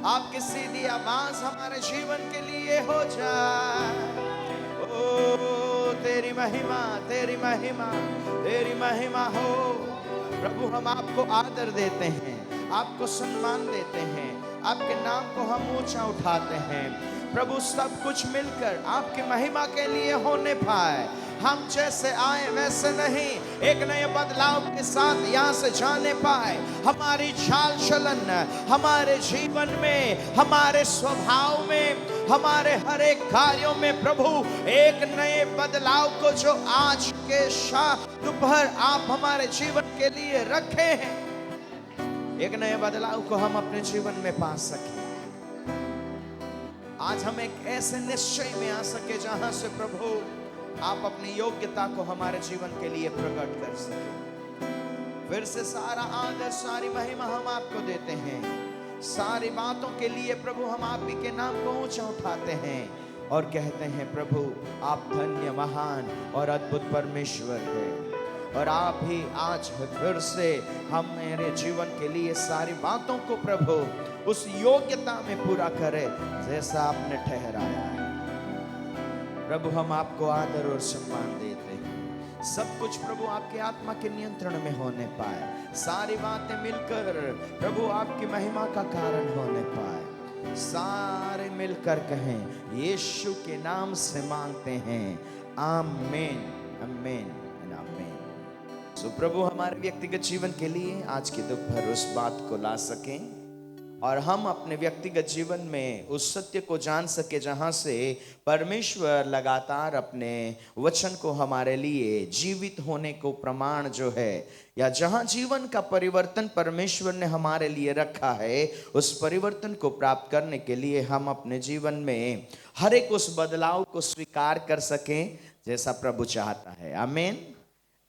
आपकी सीधी आवाज हमारे जीवन के लिए हो जाए। ओ तेरी महिमा, तेरी महिमा, तेरी महिमा हो। प्रभु हम आपको आदर देते हैं, आपको सम्मान देते हैं, आपके नाम को हम ऊंचा उठाते हैं। प्रभु सब कुछ मिलकर आपकी महिमा के लिए होने पाए। हम जैसे आए वैसे नहीं, एक नए बदलाव के साथ यहाँ से जाने पाए। हमारी चाल चलन, हमारे जीवन में, हमारे स्वभाव में, हमारे हर एक कार्यों में प्रभु एक नए बदलाव को जो आज के दोपहर आप हमारे जीवन के लिए रखे हैं, एक नए बदलाव को हम अपने जीवन में पा सके। आज हम एक ऐसे निश्चय में आ सके जहां से प्रभु आप अपनी योग्यता को हमारे जीवन के लिए प्रकट कर सके। फिर से सारा आदर, सारी महिमा हम आपको देते हैं। सारी बातों के लिए प्रभु हम आप ही के नाम को ऊंचा उठाते हैं और कहते हैं प्रभु आप धन्य, महान और अद्भुत परमेश्वर हैं। और आप ही आज फिर से हम मेरे जीवन के लिए सारी बातों को प्रभु उस योग्यता में पूरा करें जैसा आपने ठहराया है। प्रभु हम आपको आदर और सम्मान देते हैं। सब कुछ प्रभु आपके आत्मा के नियंत्रण में होने पाए। सारी बातें मिलकर प्रभु आपकी महिमा का कारण होने पाए। सारे मिलकर कहें यीशु के नाम से मांगते हैं, आमीन, आमीन, आमीन। सो प्रभु हमारे व्यक्तिगत जीवन के लिए आज के दोपहर उस बात को ला सकें और हम अपने व्यक्तिगत जीवन में उस सत्य को जान सके जहां से परमेश्वर लगातार अपने वचन को हमारे लिए जीवित होने को प्रमाण जो है, या जहां जीवन का परिवर्तन परमेश्वर ने हमारे लिए रखा है, उस परिवर्तन को प्राप्त करने के लिए हम अपने जीवन में हर एक उस बदलाव को स्वीकार कर सकें जैसा प्रभु चाहता है। आमीन,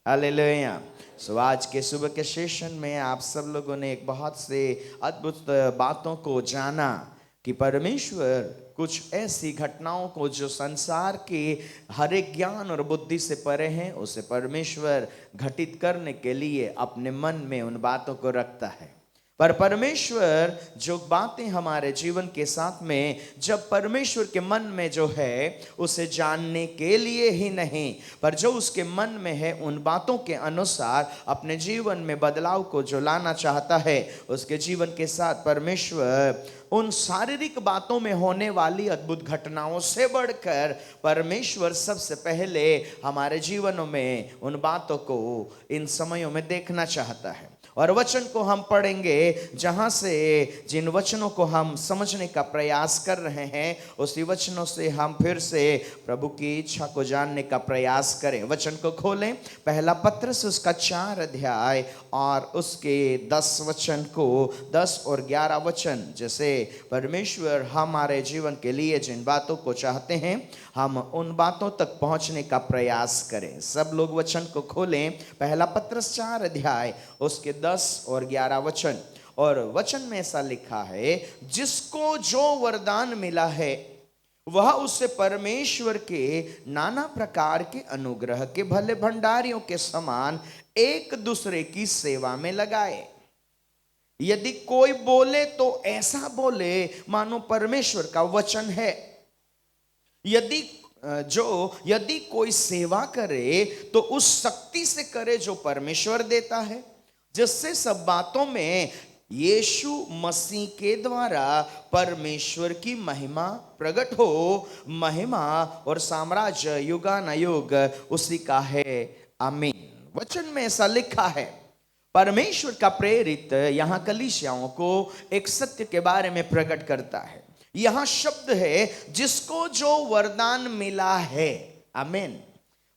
हालेलुया। सो आज के सुबह के सेशन में आप सब लोगों ने एक बहुत से अद्भुत बातों को जाना कि परमेश्वर कुछ ऐसी घटनाओं को जो संसार के हर एक ज्ञान और बुद्धि से परे हैं, उसे परमेश्वर घटित करने के लिए अपने मन में उन बातों को रखता है। पर परमेश्वर जो बातें हमारे जीवन के साथ में, जब परमेश्वर के मन में जो है उसे जानने के लिए ही नहीं, पर जो उसके मन में है उन बातों के अनुसार अपने जीवन में बदलाव को जो लाना चाहता है, उसके जीवन के साथ परमेश्वर उन शारीरिक बातों में होने वाली अद्भुत घटनाओं से बढ़कर परमेश्वर सबसे पहले हमारे जीवनों में उन बातों को इन समयों में देखना चाहता है। और वचन को हम पढ़ेंगे जहां से जिन वचनों को हम समझने का प्रयास कर रहे हैं, उसी वचनों से हम फिर से प्रभु की इच्छा को जानने का प्रयास करें। वचन को खोलें, पहला पत्रस उसका 4 अध्याय और उसके 10 वचन को, 10 और 11 वचन, जैसे परमेश्वर हमारे जीवन के लिए जिन बातों को चाहते हैं हम उन बातों तक पहुंचने का प्रयास करें। सब लोग वचन को खोलें, पहला पत्रस 4 अध्याय उसके 10 और 11 वचन। और वचन में ऐसा लिखा है, जिसको जो वरदान मिला है वह उससे परमेश्वर के नाना प्रकार के अनुग्रह के भले भंडारियों के समान एक दूसरे की सेवा में लगाए। यदि कोई बोले तो ऐसा बोले मानो परमेश्वर का वचन है। यदि कोई सेवा करे तो उस शक्ति से करे जो परमेश्वर देता है, जिससे सब बातों में यीशु मसीह के द्वारा परमेश्वर की महिमा प्रकट हो। महिमा और साम्राज्य युगानुयुग उसी का है, आमीन। वचन में ऐसा लिखा है, परमेश्वर का प्रेरित यहाँ कलीसियाओं को एक सत्य के बारे में प्रकट करता है। यहां शब्द है जिसको जो वरदान मिला है, आमीन।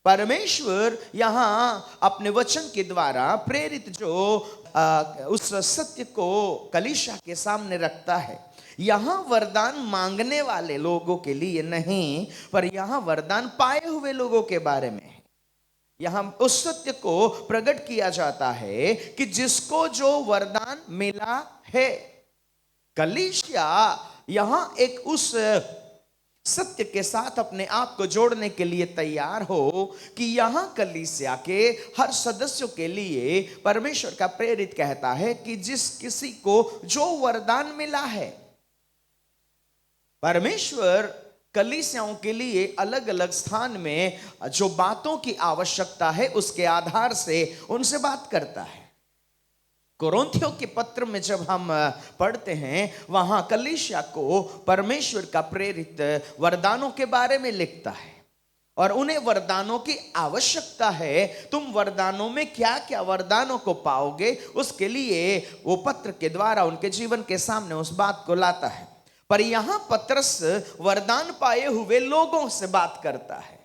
परमेश्वर यहां अपने वचन के द्वारा प्रेरित जो उस सत्य को कलीसिया के सामने रखता है। यहां वरदान मांगने वाले लोगों के लिए नहीं, पर यहां वरदान पाए हुए लोगों के बारे में है। यहां उस सत्य को प्रकट किया जाता है कि जिसको जो वरदान मिला है। कलीसिया यहां एक उस सत्य के साथ अपने आप को जोड़ने के लिए तैयार हो कि यहां कलीसिया के हर सदस्यों के लिए परमेश्वर का प्रेरित कहता है कि जिस किसी को जो वरदान मिला है, परमेश्वर कलीसियाओं के लिए अलग अलग स्थान में जो बातों की आवश्यकता है उसके आधार से उनसे बात करता है। कोरिन्थियों के पत्र में जब हम पढ़ते हैं, वहां कलीसिया को परमेश्वर का प्रेरित वरदानों के बारे में लिखता है और उन्हें वरदानों की आवश्यकता है। तुम वरदानों में क्या क्या वरदानों को पाओगे, उसके लिए वो पत्र के द्वारा उनके जीवन के सामने उस बात को लाता है। पर यहां पत्रस वरदान पाए हुए लोगों से बात करता है,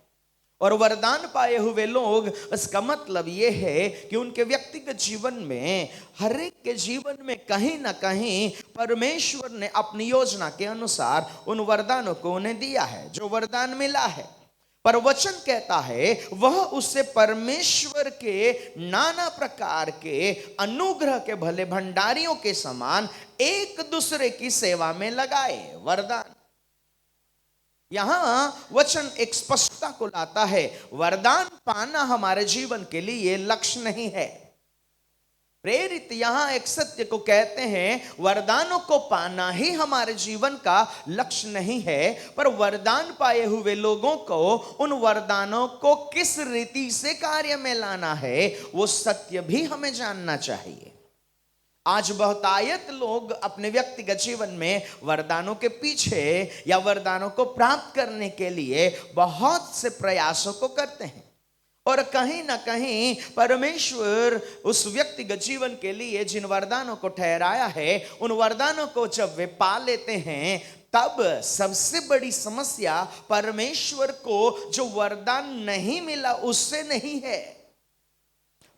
और वरदान पाए हुए लोग, इसका मतलब यह है कि उनके व्यक्तिगत जीवन में, हर एक के जीवन में कहीं ना कहीं परमेश्वर ने अपनी योजना के अनुसार उन वरदानों को उन्हें दिया है, जो वरदान मिला है। पर वचन कहता है वह उससे परमेश्वर के नाना प्रकार के अनुग्रह के भले भंडारियों के समान एक दूसरे की सेवा में लगाए। वरदान, यहां वचन एक स्पष्टता को लाता है। वरदान पाना हमारे जीवन के लिए लक्ष्य नहीं है। प्रेरित यहां एक सत्य को कहते हैं, वरदानों को पाना ही हमारे जीवन का लक्ष्य नहीं है, पर वरदान पाए हुए लोगों को उन वरदानों को किस रीति से कार्य में लाना है, वो सत्य भी हमें जानना चाहिए। आज बहुतायत लोग अपने व्यक्तिगत जीवन में वरदानों के पीछे या वरदानों को प्राप्त करने के लिए बहुत से प्रयासों को करते हैं, और कहीं ना कहीं परमेश्वर उस व्यक्तिगत जीवन के लिए जिन वरदानों को ठहराया है, उन वरदानों को जब वे पा लेते हैं, तब सबसे बड़ी समस्या परमेश्वर को जो वरदान नहीं मिला उससे नहीं है।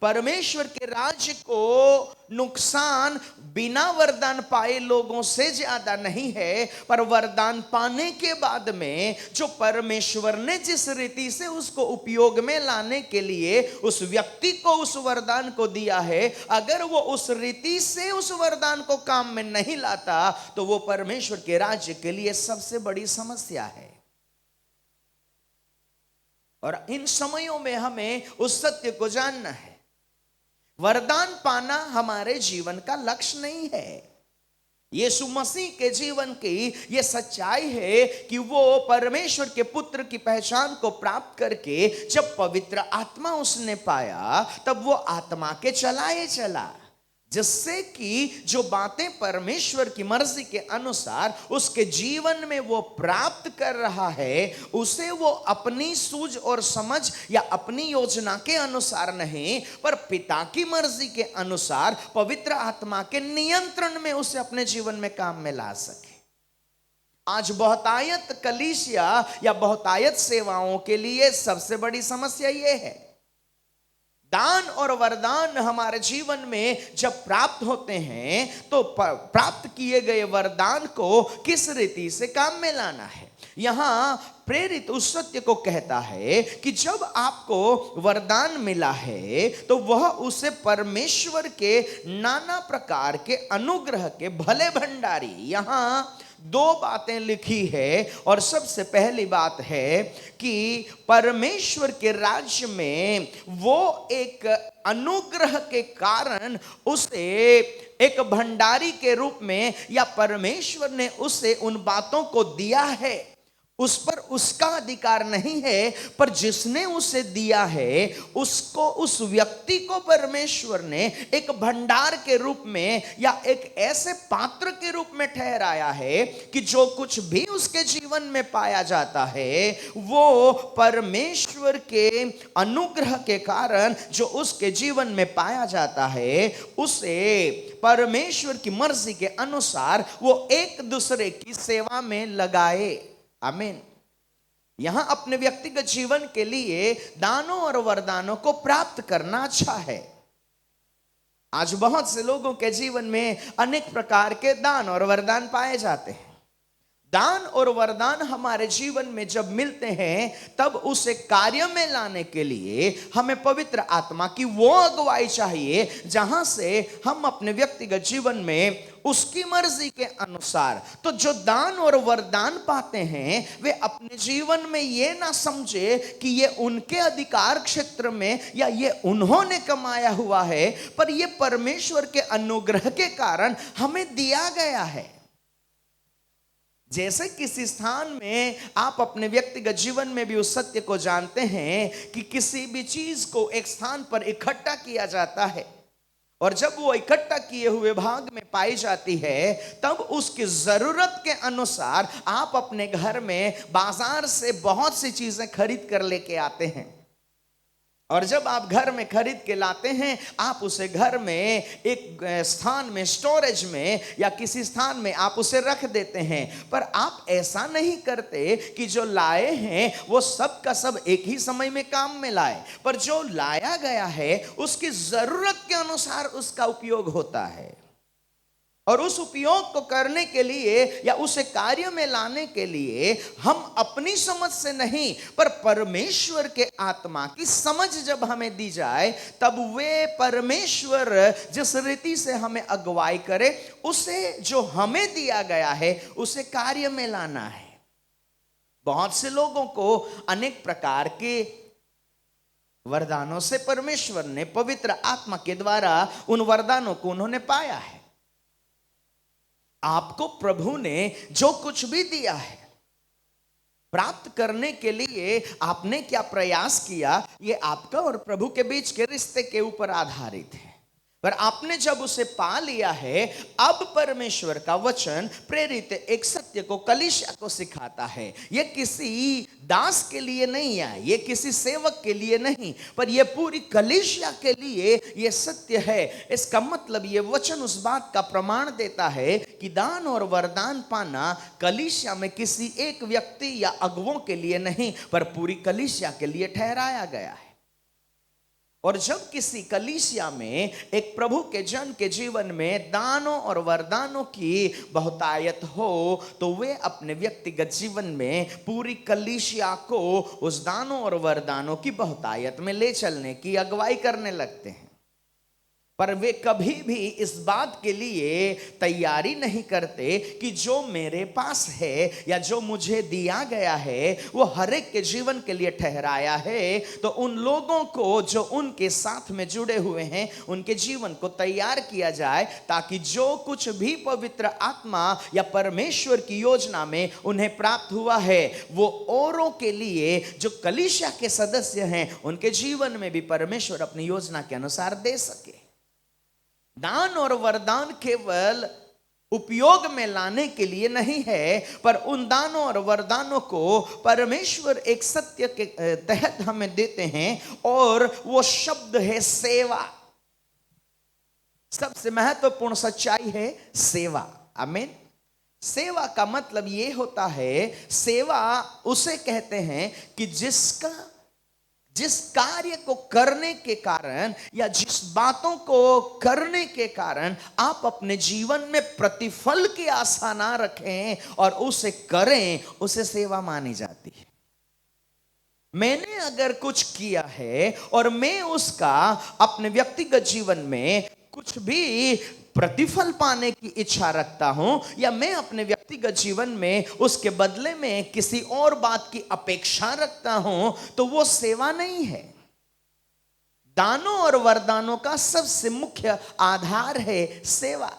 परमेश्वर के राज्य को नुकसान बिना वरदान पाए लोगों से ज्यादा नहीं है, पर वरदान पाने के बाद में जो परमेश्वर ने जिस रीति से उसको उपयोग में लाने के लिए उस व्यक्ति को उस वरदान को दिया है, अगर वो उस रीति से उस वरदान को काम में नहीं लाता, तो वो परमेश्वर के राज्य के लिए सबसे बड़ी समस्या है। और इन समयों में हमें उस सत्य को जानना है, वरदान पाना हमारे जीवन का लक्ष्य नहीं है। यीशु मसीह के जीवन की यह सच्चाई है कि वो परमेश्वर के पुत्र की पहचान को प्राप्त करके जब पवित्र आत्मा उसने पाया, तब वो आत्मा के चलाए चला, जिससे कि जो बातें परमेश्वर की मर्जी के अनुसार उसके जीवन में वो प्राप्त कर रहा है, उसे वो अपनी सूझ और समझ या अपनी योजना के अनुसार नहीं, पर पिता की मर्जी के अनुसार पवित्र आत्मा के नियंत्रण में उसे अपने जीवन में काम में ला सके। आज बहुतायत कलीसिया या बहुतायत सेवाओं के लिए सबसे बड़ी समस्या ये है, दान और वरदान हमारे जीवन में जब प्राप्त होते हैं तो प्राप्त किए गए वरदान को किस रीति से काम में लाना है। यहां प्रेरित उस सत्य को कहता है कि जब आपको वरदान मिला है तो वह उसे परमेश्वर के नाना प्रकार के अनुग्रह के भले भंडारी। यहां दो बातें लिखी है, और सबसे पहली बात है कि परमेश्वर के राज्य में वो एक अनुग्रह के कारण उसे एक भंडारी के रूप में, या परमेश्वर ने उसे उन बातों को दिया है, उस पर उसका अधिकार नहीं है, पर जिसने उसे दिया है उसको, उस व्यक्ति को परमेश्वर ने एक भंडार के रूप में या एक ऐसे पात्र के रूप में ठहराया है कि जो कुछ भी उसके जीवन में पाया जाता है वो परमेश्वर के अनुग्रह के कारण जो उसके जीवन में पाया जाता है, उसे परमेश्वर की मर्जी के अनुसार वो एक दूसरे की सेवा में लगाए। आमीन। यहां अपने व्यक्तिगत जीवन के लिए दानों और वरदानों को प्राप्त करना अच्छा है। आज बहुत से लोगों के जीवन में अनेक प्रकार के दान और वरदान पाए जाते हैं। दान और वरदान हमारे जीवन में जब मिलते हैं तब उसे कार्य में लाने के लिए हमें पवित्र आत्मा की वो अगुवाई चाहिए, जहां से हम अपने व्यक्तिगत जीवन में उसकी मर्जी के अनुसार, तो जो दान और वरदान पाते हैं वे अपने जीवन में ये ना समझे कि ये उनके अधिकार क्षेत्र में या ये उन्होंने कमाया हुआ है, पर ये परमेश्वर के अनुग्रह के कारण हमें दिया गया है। जैसे किसी स्थान में आप अपने व्यक्तिगत जीवन में भी उस सत्य को जानते हैं कि किसी भी चीज को एक स्थान पर इकट्ठा किया जाता है और जब वो इकट्ठा किए हुए भाग में पाई जाती है तब उसकी जरूरत के अनुसार आप अपने घर में बाजार से बहुत सी चीजें खरीद कर लेके आते हैं। और जब आप घर में खरीद के लाते हैं आप उसे घर में एक स्थान में, स्टोरेज में या किसी स्थान में आप उसे रख देते हैं। पर आप ऐसा नहीं करते कि जो लाए हैं वो सब का सब एक ही समय में काम में लाए, पर जो लाया गया है उसकी जरूरत के अनुसार उसका उपयोग होता है। और उस उपयोग को करने के लिए या उसे कार्य में लाने के लिए हम अपनी समझ से नहीं पर परमेश्वर के आत्मा की समझ जब हमें दी जाए तब वे परमेश्वर जिस रीति से हमें अगुवाई करे उसे जो हमें दिया गया है उसे कार्य में लाना है। बहुत से लोगों को अनेक प्रकार के वरदानों से परमेश्वर ने पवित्र आत्मा के द्वारा उन वरदानों को उन्होंने पाया है। आपको प्रभु ने जो कुछ भी दिया है प्राप्त करने के लिए आपने क्या प्रयास किया, ये आपका और प्रभु के बीच के रिश्ते के ऊपर आधारित है। पर आपने जब उसे पा लिया है अब परमेश्वर का वचन प्रेरित एक सत्य को कलीसिया को सिखाता है। ये किसी दास के लिए नहीं है, ये किसी सेवक के लिए नहीं, पर ये पूरी कलीसिया के लिए ये सत्य है। इसका मतलब ये वचन उस बात का प्रमाण देता है कि दान और वरदान पाना कलीसिया में किसी एक व्यक्ति या अगुवों के लिए नहीं पर पूरी कलीसिया के लिए ठहराया गया है। और जब किसी कलीसिया में एक प्रभु के जन के जीवन में दानों और वरदानों की बहुतायत हो तो वे अपने व्यक्तिगत जीवन में पूरी कलीसिया को उस दानों और वरदानों की बहुतायत में ले चलने की अगुवाई करने लगते हैं। पर वे कभी भी इस बात के लिए तैयारी नहीं करते कि जो मेरे पास है या जो मुझे दिया गया है वो हर एक के जीवन के लिए ठहराया है। तो उन लोगों को जो उनके साथ में जुड़े हुए हैं उनके जीवन को तैयार किया जाए ताकि जो कुछ भी पवित्र आत्मा या परमेश्वर की योजना में उन्हें प्राप्त हुआ है वो औरों के लिए जो कलीसिया के सदस्य हैं उनके जीवन में भी परमेश्वर अपनी योजना के अनुसार दे सके। दान और वरदान केवल उपयोग में लाने के लिए नहीं है पर उन दानों और वरदानों को परमेश्वर एक सत्य के तहत हमें देते हैं और वो शब्द है सेवा। सबसे महत्वपूर्ण सच्चाई है सेवा। आमीन। सेवा का मतलब ये होता है, सेवा उसे कहते हैं कि जिस कार्य को करने के कारण या जिस बातों को करने के कारण आप अपने जीवन में प्रतिफल की आशा ना रखें और उसे करें, उसे सेवा मानी जाती है। मैंने अगर कुछ किया है और मैं उसका अपने व्यक्तिगत जीवन में कुछ भी प्रतिफल पाने की इच्छा रखता हूं या मैं अपने व्यक्तिगत जीवन में उसके बदले में किसी और बात की अपेक्षा रखता हूं तो वो सेवा नहीं है। दानों और वरदानों का सबसे मुख्य आधार है सेवा।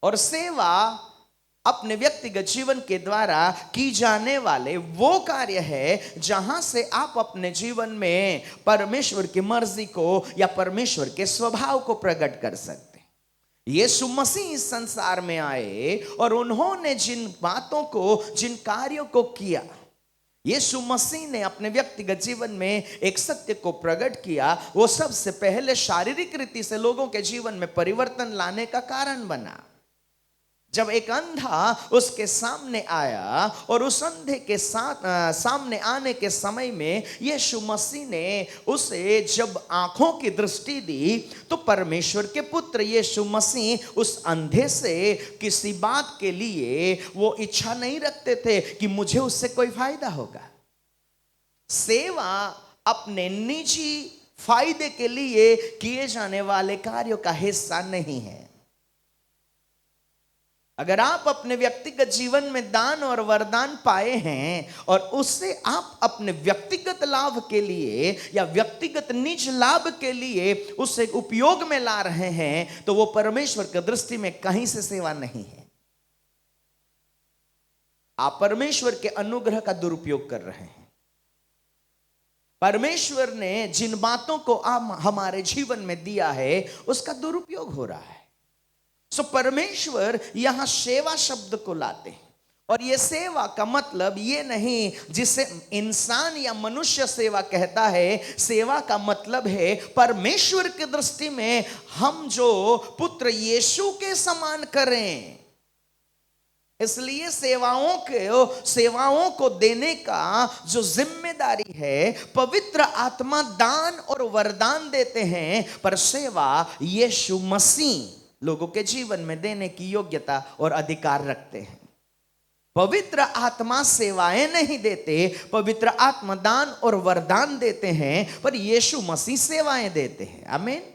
और सेवा अपने व्यक्तिगत जीवन के द्वारा की जाने वाले वो कार्य है जहां से आप अपने जीवन में परमेश्वर की मर्जी को या परमेश्वर के स्वभाव को प्रकट कर सकते। यीशु मसीह इस संसार में आए और उन्होंने जिन बातों को, जिन कार्यों को किया, यीशु मसीह ने अपने व्यक्तिगत जीवन में एक सत्य को प्रकट किया। वो सबसे पहले शारीरिक रीति से लोगों के जीवन में परिवर्तन लाने का कारण बना। जब एक अंधा उसके सामने आया और उस अंधे के सामने आने के समय में यीशु मसीह ने उसे जब आंखों की दृष्टि दी तो परमेश्वर के पुत्र यीशु मसीह उस अंधे से किसी बात के लिए वो इच्छा नहीं रखते थे कि मुझे उससे कोई फायदा होगा। सेवा अपने निजी फायदे के लिए किए जाने वाले कार्यों का हिस्सा नहीं है। अगर आप अपने व्यक्तिगत जीवन में दान और वरदान पाए हैं और उससे आप अपने व्यक्तिगत लाभ के लिए या व्यक्तिगत निज लाभ के लिए उसे उपयोग में ला रहे हैं तो वो परमेश्वर की दृष्टि में कहीं से सेवा नहीं है। आप परमेश्वर के अनुग्रह का दुरुपयोग कर रहे हैं। परमेश्वर ने जिन बातों को आप हमारे जीवन में दिया है उसका दुरुपयोग हो रहा है। सो परमेश्वर यहां सेवा शब्द को लाते हैं, और ये सेवा का मतलब ये नहीं जिसे इंसान या मनुष्य सेवा कहता है। सेवा का मतलब है परमेश्वर की दृष्टि में हम जो पुत्र यीशु के समान करें। इसलिए सेवाओं को देने का जो जिम्मेदारी है, पवित्र आत्मा दान और वरदान देते हैं, पर सेवा यीशु मसीह लोगों के जीवन में देने की योग्यता और अधिकार रखते हैं। पवित्र आत्मा सेवाएं नहीं देते, पवित्र आत्मा दान और वरदान देते हैं, पर यीशु मसीह सेवाएं देते हैं। आमीन।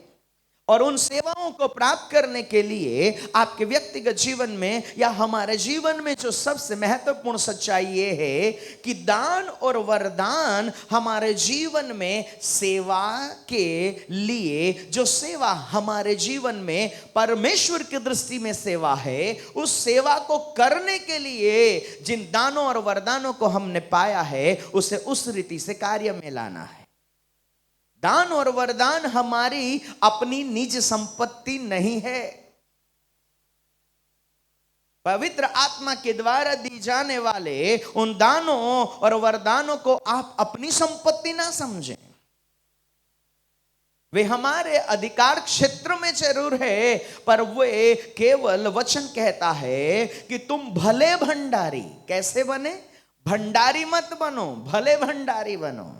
और उन सेवाओं को प्राप्त करने के लिए आपके व्यक्तिगत जीवन में या हमारे जीवन में जो सबसे महत्वपूर्ण सच्चाई ये है कि दान और वरदान हमारे जीवन में सेवा के लिए, जो सेवा हमारे जीवन में परमेश्वर की दृष्टि में सेवा है, उस सेवा को करने के लिए जिन दानों और वरदानों को हमने पाया है उसे उस रीति से कार्य में लाना है। दान और वरदान हमारी अपनी निज संपत्ति नहीं है। पवित्र आत्मा के द्वारा दी जाने वाले उन दानों और वरदानों को आप अपनी संपत्ति ना समझें। वे हमारे अधिकार क्षेत्र में जरूर है, पर वे केवल वचन कहता है कि तुम भले भंडारी कैसे बने? भंडारी मत बनो, भले भंडारी बनो।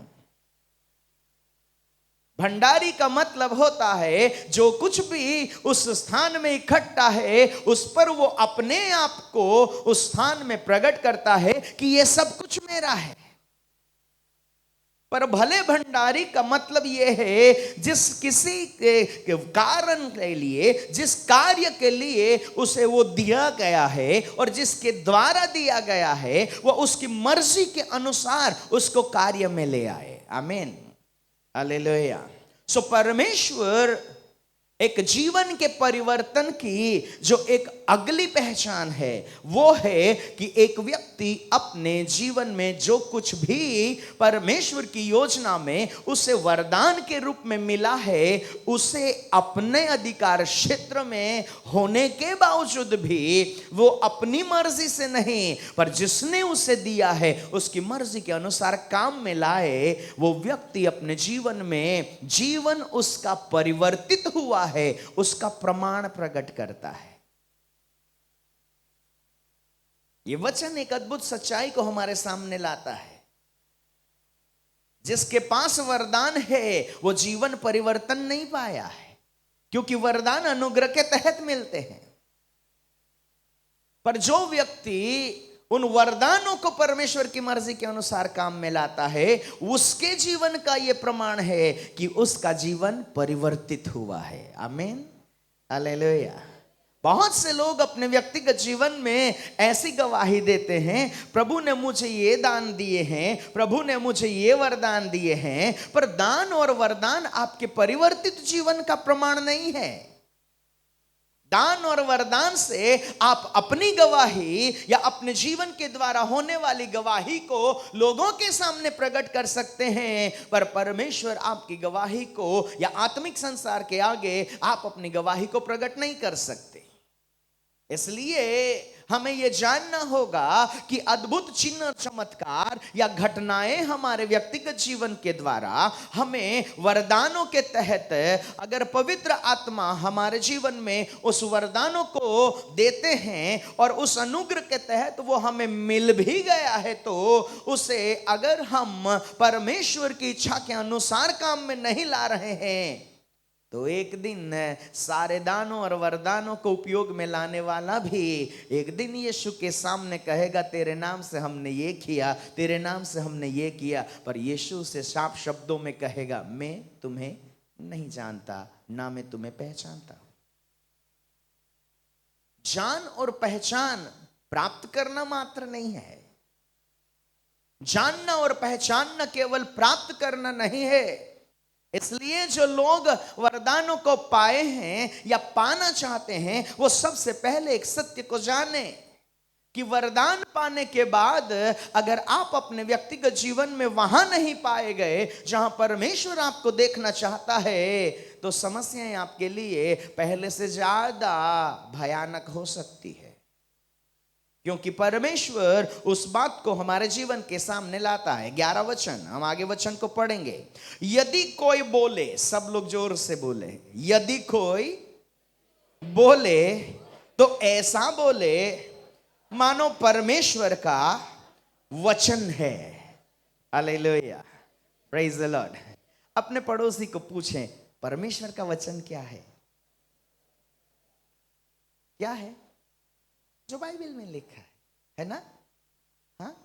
भंडारी का मतलब होता है जो कुछ भी उस स्थान में इकट्ठा है उस पर वो अपने आप को उस स्थान में प्रकट करता है कि ये सब कुछ मेरा है। पर भले भंडारी का मतलब ये है जिस किसी के कारण के लिए, जिस कार्य के लिए उसे वो दिया गया है और जिसके द्वारा दिया गया है, वो उसकी मर्जी के अनुसार उसको कार्य में ले आए। आमीन, हालेलुया। सो परमेश्वर एक जीवन के परिवर्तन की जो एक अगली पहचान है वो है कि एक व्यक्ति अपने जीवन में जो कुछ भी परमेश्वर की योजना में उसे वरदान के रूप में मिला है, उसे अपने अधिकार क्षेत्र में होने के बावजूद भी वो अपनी मर्जी से नहीं, पर जिसने उसे दिया है उसकी मर्जी के अनुसार काम में लाए, वो व्यक्ति अपने जीवन में जीवन उसका परिवर्तित हुआ है, उसका प्रमाण प्रकट करता है। ये वचन एक अद्भुत सच्चाई को हमारे सामने लाता है। जिसके पास वरदान है वो जीवन परिवर्तन नहीं पाया है, क्योंकि वरदान अनुग्रह के तहत मिलते हैं। पर जो व्यक्ति उन वरदानों को परमेश्वर की मर्जी के अनुसार काम में लाता है, उसके जीवन का यह प्रमाण है कि उसका जीवन परिवर्तित हुआ है। आमीन, हालेलुया। बहुत से लोग अपने व्यक्तिगत जीवन में ऐसी गवाही देते हैं, प्रभु ने मुझे ये दान दिए हैं, प्रभु ने मुझे ये वरदान दिए हैं, पर दान और वरदान आपके परिवर्तित जीवन का प्रमाण नहीं है। दान और वरदान से आप अपनी गवाही या अपने जीवन के द्वारा होने वाली गवाही को लोगों के सामने प्रकट कर सकते हैं, पर परमेश्वर आपकी गवाही को या आत्मिक संसार के आगे आप अपनी गवाही को प्रकट नहीं कर सकते। इसलिए हमें यह जानना होगा कि अद्भुत चिन्ह और चमत्कार या घटनाएं हमारे व्यक्तिगत जीवन के द्वारा हमें वरदानों के तहत, अगर पवित्र आत्मा हमारे जीवन में उस वरदानों को देते हैं और उस अनुग्रह के तहत वो हमें मिल भी गया है, तो उसे अगर हम परमेश्वर की इच्छा के अनुसार काम में नहीं ला रहे हैं, तो एक दिन सारे दानों और वरदानों को उपयोग में लाने वाला भी एक दिन यीशु के सामने कहेगा, तेरे नाम से हमने ये किया, तेरे नाम से हमने ये किया। पर यीशु से साफ शब्दों में कहेगा, मैं तुम्हें नहीं जानता, ना मैं तुम्हें पहचानता। जान और पहचान प्राप्त करना मात्र नहीं है। जानना और पहचानना केवल प्राप्त करना नहीं है। इसलिए जो लोग वरदानों को पाए हैं या पाना चाहते हैं, वो सबसे पहले एक सत्य को जाने कि वरदान पाने के बाद अगर आप अपने व्यक्तिगत जीवन में वहां नहीं पाए गए जहां परमेश्वर आपको देखना चाहता है, तो समस्याएं आपके लिए पहले से ज्यादा भयानक हो सकती है। क्योंकि परमेश्वर उस बात को हमारे जीवन के सामने लाता है। 11 वचन, हम आगे वचन को पढ़ेंगे। यदि कोई बोले, सब लोग जोर से बोले, यदि कोई बोले तो ऐसा बोले मानो परमेश्वर का वचन है। Hallelujah, praise the Lord. अपने पड़ोसी को पूछें, परमेश्वर का वचन क्या है? क्या है जो बाइबल में लिखा है ना? हाँ,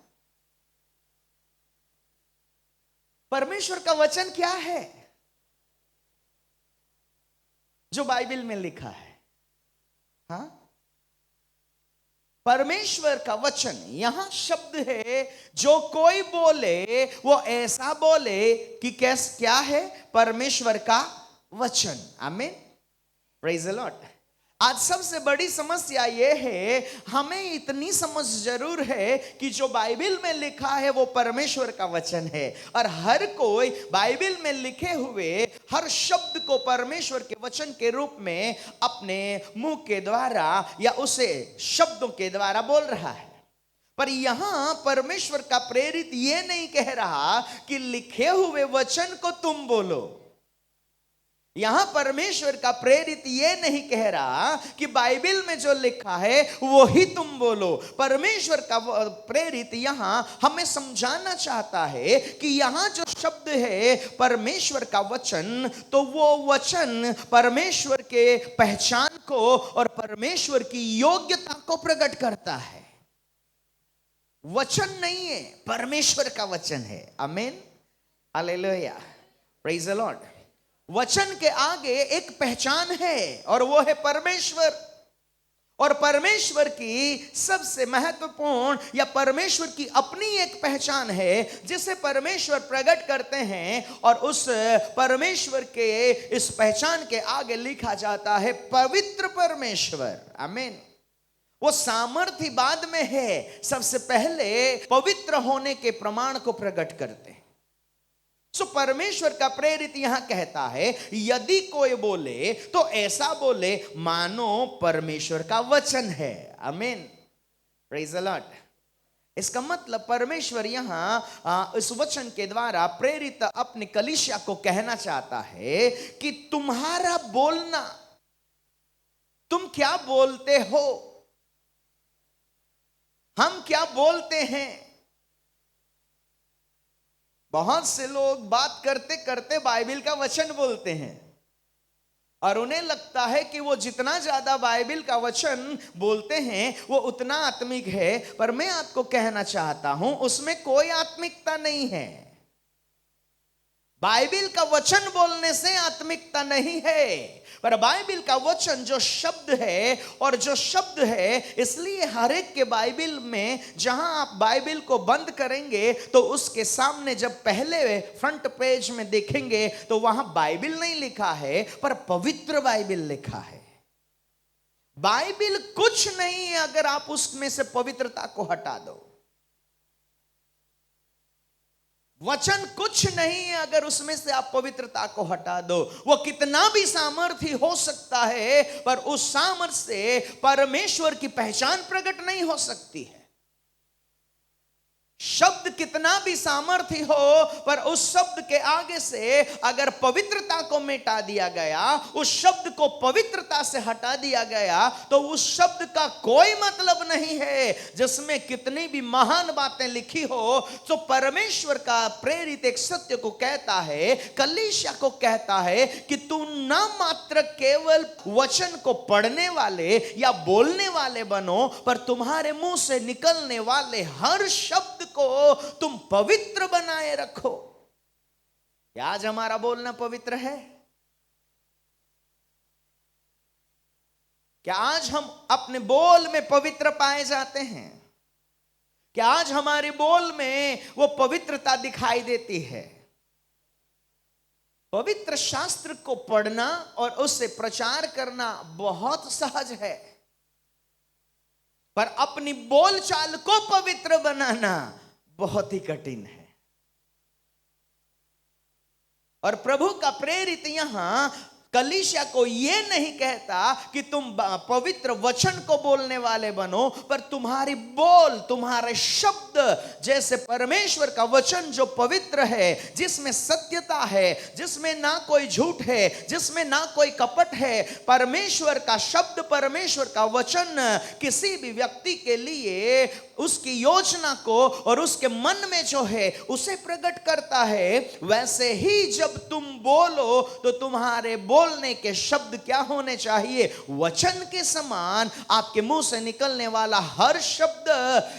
परमेश्वर का वचन क्या है जो बाइबल में लिखा है? हाँ, परमेश्वर का वचन, यहां शब्द है जो कोई बोले वो ऐसा बोले कि कैसे, क्या है? परमेश्वर का वचन। आमीन, प्रेज द लॉर्ड। आज सबसे बड़ी समस्या यह है, हमें इतनी समझ जरूर है कि जो बाइबल में लिखा है वो परमेश्वर का वचन है, और हर कोई बाइबल में लिखे हुए हर शब्द को परमेश्वर के वचन के रूप में अपने मुंह के द्वारा या उसे शब्दों के द्वारा बोल रहा है। पर यहां परमेश्वर का प्रेरित ये नहीं कह रहा कि लिखे हुए वचन को तुम बोलो। यहां परमेश्वर का प्रेरित ये नहीं कह रहा कि बाइबल में जो लिखा है वो ही तुम बोलो। परमेश्वर का प्रेरित यहां हमें समझाना चाहता है कि यहां जो शब्द है परमेश्वर का वचन, तो वो वचन परमेश्वर के पहचान को और परमेश्वर की योग्यता को प्रकट करता है। वचन नहीं है, परमेश्वर का वचन है। आमीन, हालेलुया, प्रेज द लॉर्ड। वचन के आगे एक पहचान है और वो है परमेश्वर, और परमेश्वर की सबसे महत्वपूर्ण या परमेश्वर की अपनी एक पहचान है जिसे परमेश्वर प्रकट करते हैं, और उस परमेश्वर के इस पहचान के आगे लिखा जाता है पवित्र परमेश्वर। आमीन। वो सामर्थ्य बाद में है, सबसे पहले पवित्र होने के प्रमाण को प्रकट करते हैं। सो परमेश्वर का प्रेरित यहां कहता है यदि कोई बोले तो ऐसा बोले मानो परमेश्वर का वचन है। आमीन, प्रेज द लॉर्ड। इसका मतलब परमेश्वर यहां इस वचन के द्वारा प्रेरित अपनी कलीसिया को कहना चाहता है कि तुम्हारा बोलना, तुम क्या बोलते हो, हम क्या बोलते हैं। बहुत से लोग बात करते करते बाइबल का वचन बोलते हैं और उन्हें लगता है कि वो जितना ज्यादा बाइबल का वचन बोलते हैं वो उतना आत्मिक है, पर मैं आपको कहना चाहता हूं उसमें कोई आत्मिकता नहीं है। बाइबल का वचन बोलने से आत्मिकता नहीं है, पर बाइबल का वचन जो शब्द है, और जो शब्द है इसलिए हर एक के बाइबल में जहां आप बाइबल को बंद करेंगे तो उसके सामने जब पहले फ्रंट पेज में देखेंगे तो वहां बाइबल नहीं लिखा है पर पवित्र बाइबल लिखा है। बाइबल कुछ नहीं है अगर आप उसमें से पवित्रता को हटा दो। वचन कुछ नहीं है अगर उसमें से आप पवित्रता को हटा दो। वो कितना भी सामर्थ्य हो सकता है पर उस सामर्थ्य से परमेश्वर की पहचान प्रकट नहीं हो सकती है। शब्द कितना भी सामर्थ्य हो पर उस शब्द के आगे से अगर पवित्रता को मिटा दिया गया, उस शब्द को पवित्रता से हटा दिया गया, तो उस शब्द का कोई मतलब नहीं है। जिसमें कितनी भी महान बातें लिखी हो, तो परमेश्वर का प्रेरित एक सत्य को कहता है, कलीसिया को कहता है कि तू ना मात्र केवल वचन को पढ़ने वाले या बोलने वाले बनो, पर तुम्हारे मुंह से निकलने वाले हर शब्द को तुम पवित्र बनाए रखो। क्या आज हमारा बोलना पवित्र है? क्या आज हम अपने बोल में पवित्र पाए जाते हैं? क्या आज हमारे बोल में वो पवित्रता दिखाई देती है? पवित्र शास्त्र को पढ़ना और उससे प्रचार करना बहुत सहज है, पर अपनी बोलचाल को पवित्र बनाना बहुत ही कठिन है। और प्रभु का प्रेरित यहां कलीसिया को यह नहीं कहता कि तुम पवित्र वचन को बोलने वाले बनो, पर तुम्हारी बोल, तुम्हारे शब्द जैसे परमेश्वर का वचन जो पवित्र है, जिसमें सत्यता है, जिसमें ना कोई झूठ है, जिसमें ना कोई कपट है। परमेश्वर का शब्द, परमेश्वर का वचन किसी भी व्यक्ति के लिए उसकी योजना को और उसके मन में जो है उसे प्रकट करता है। वैसे ही जब तुम बोलो तो तुम्हारे बोलने के शब्द क्या होने चाहिए? वचन के समान। आपके मुंह से निकलने वाला हर शब्द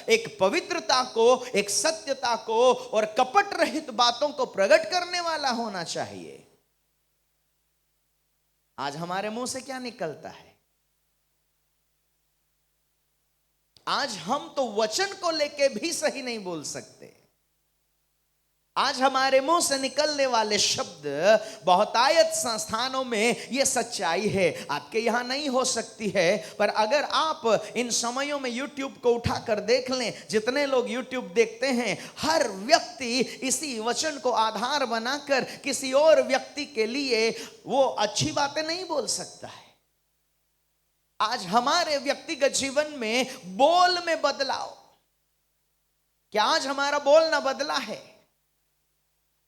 एक पवित्रता को, एक सत्यता को और कपट रहित बातों को प्रकट करने वाला होना चाहिए। आज हमारे मुंह से क्या निकलता है? आज हम तो वचन को लेके भी सही नहीं बोल सकते। आज हमारे मुंह से निकलने वाले शब्द, बहुतायत संस्थानों में यह सच्चाई है, आपके यहां नहीं हो सकती है। पर अगर आप इन समयों में YouTube को उठाकर देख लें, जितने लोग YouTube देखते हैं, हर व्यक्ति इसी वचन को आधार बनाकर किसी और व्यक्ति के लिए वो अच्छी बातें नहीं बोल सकता है। आज हमारे व्यक्तिगत जीवन में बोल में बदलाव, क्या आज हमारा बोलना बदला है?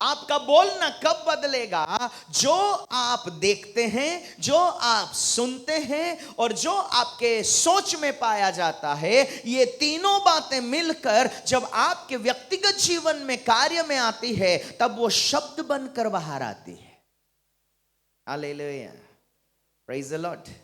आपका बोलना कब बदलेगा? जो आप देखते हैं, जो आप सुनते हैं और जो आपके सोच में पाया जाता है, ये तीनों बातें मिलकर जब आपके व्यक्तिगत जीवन में कार्य में आती है, तब वो शब्द बनकर बाहर आती है। Hallelujah, praise the Lord.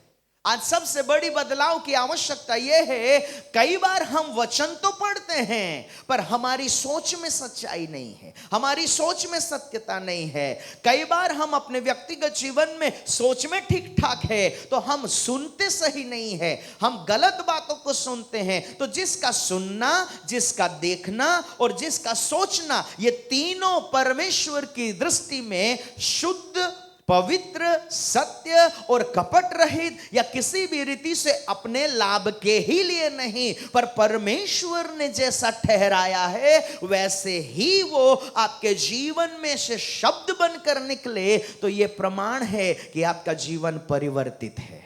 आज सबसे बड़ी बदलाव की आवश्यकता यह है, कई बार हम वचन तो पढ़ते हैं पर हमारी सोच में सच्चाई नहीं है, हमारी सोच में सत्यता नहीं है। कई बार हम अपने व्यक्तिगत जीवन में सोच में ठीक ठाक है तो हम सुनते सही नहीं है, हम गलत बातों को सुनते हैं। तो जिसका सुनना, जिसका देखना और जिसका सोचना, ये तीनों परमेश्वर की दृष्टि में शुद्ध, पवित्र, सत्य और कपट रहित या किसी भी रीति से अपने लाभ के ही लिए नहीं, पर परमेश्वर ने जैसा ठहराया है वैसे ही वो आपके जीवन में से शब्द बनकर निकले, तो ये प्रमाण है कि आपका जीवन परिवर्तित है।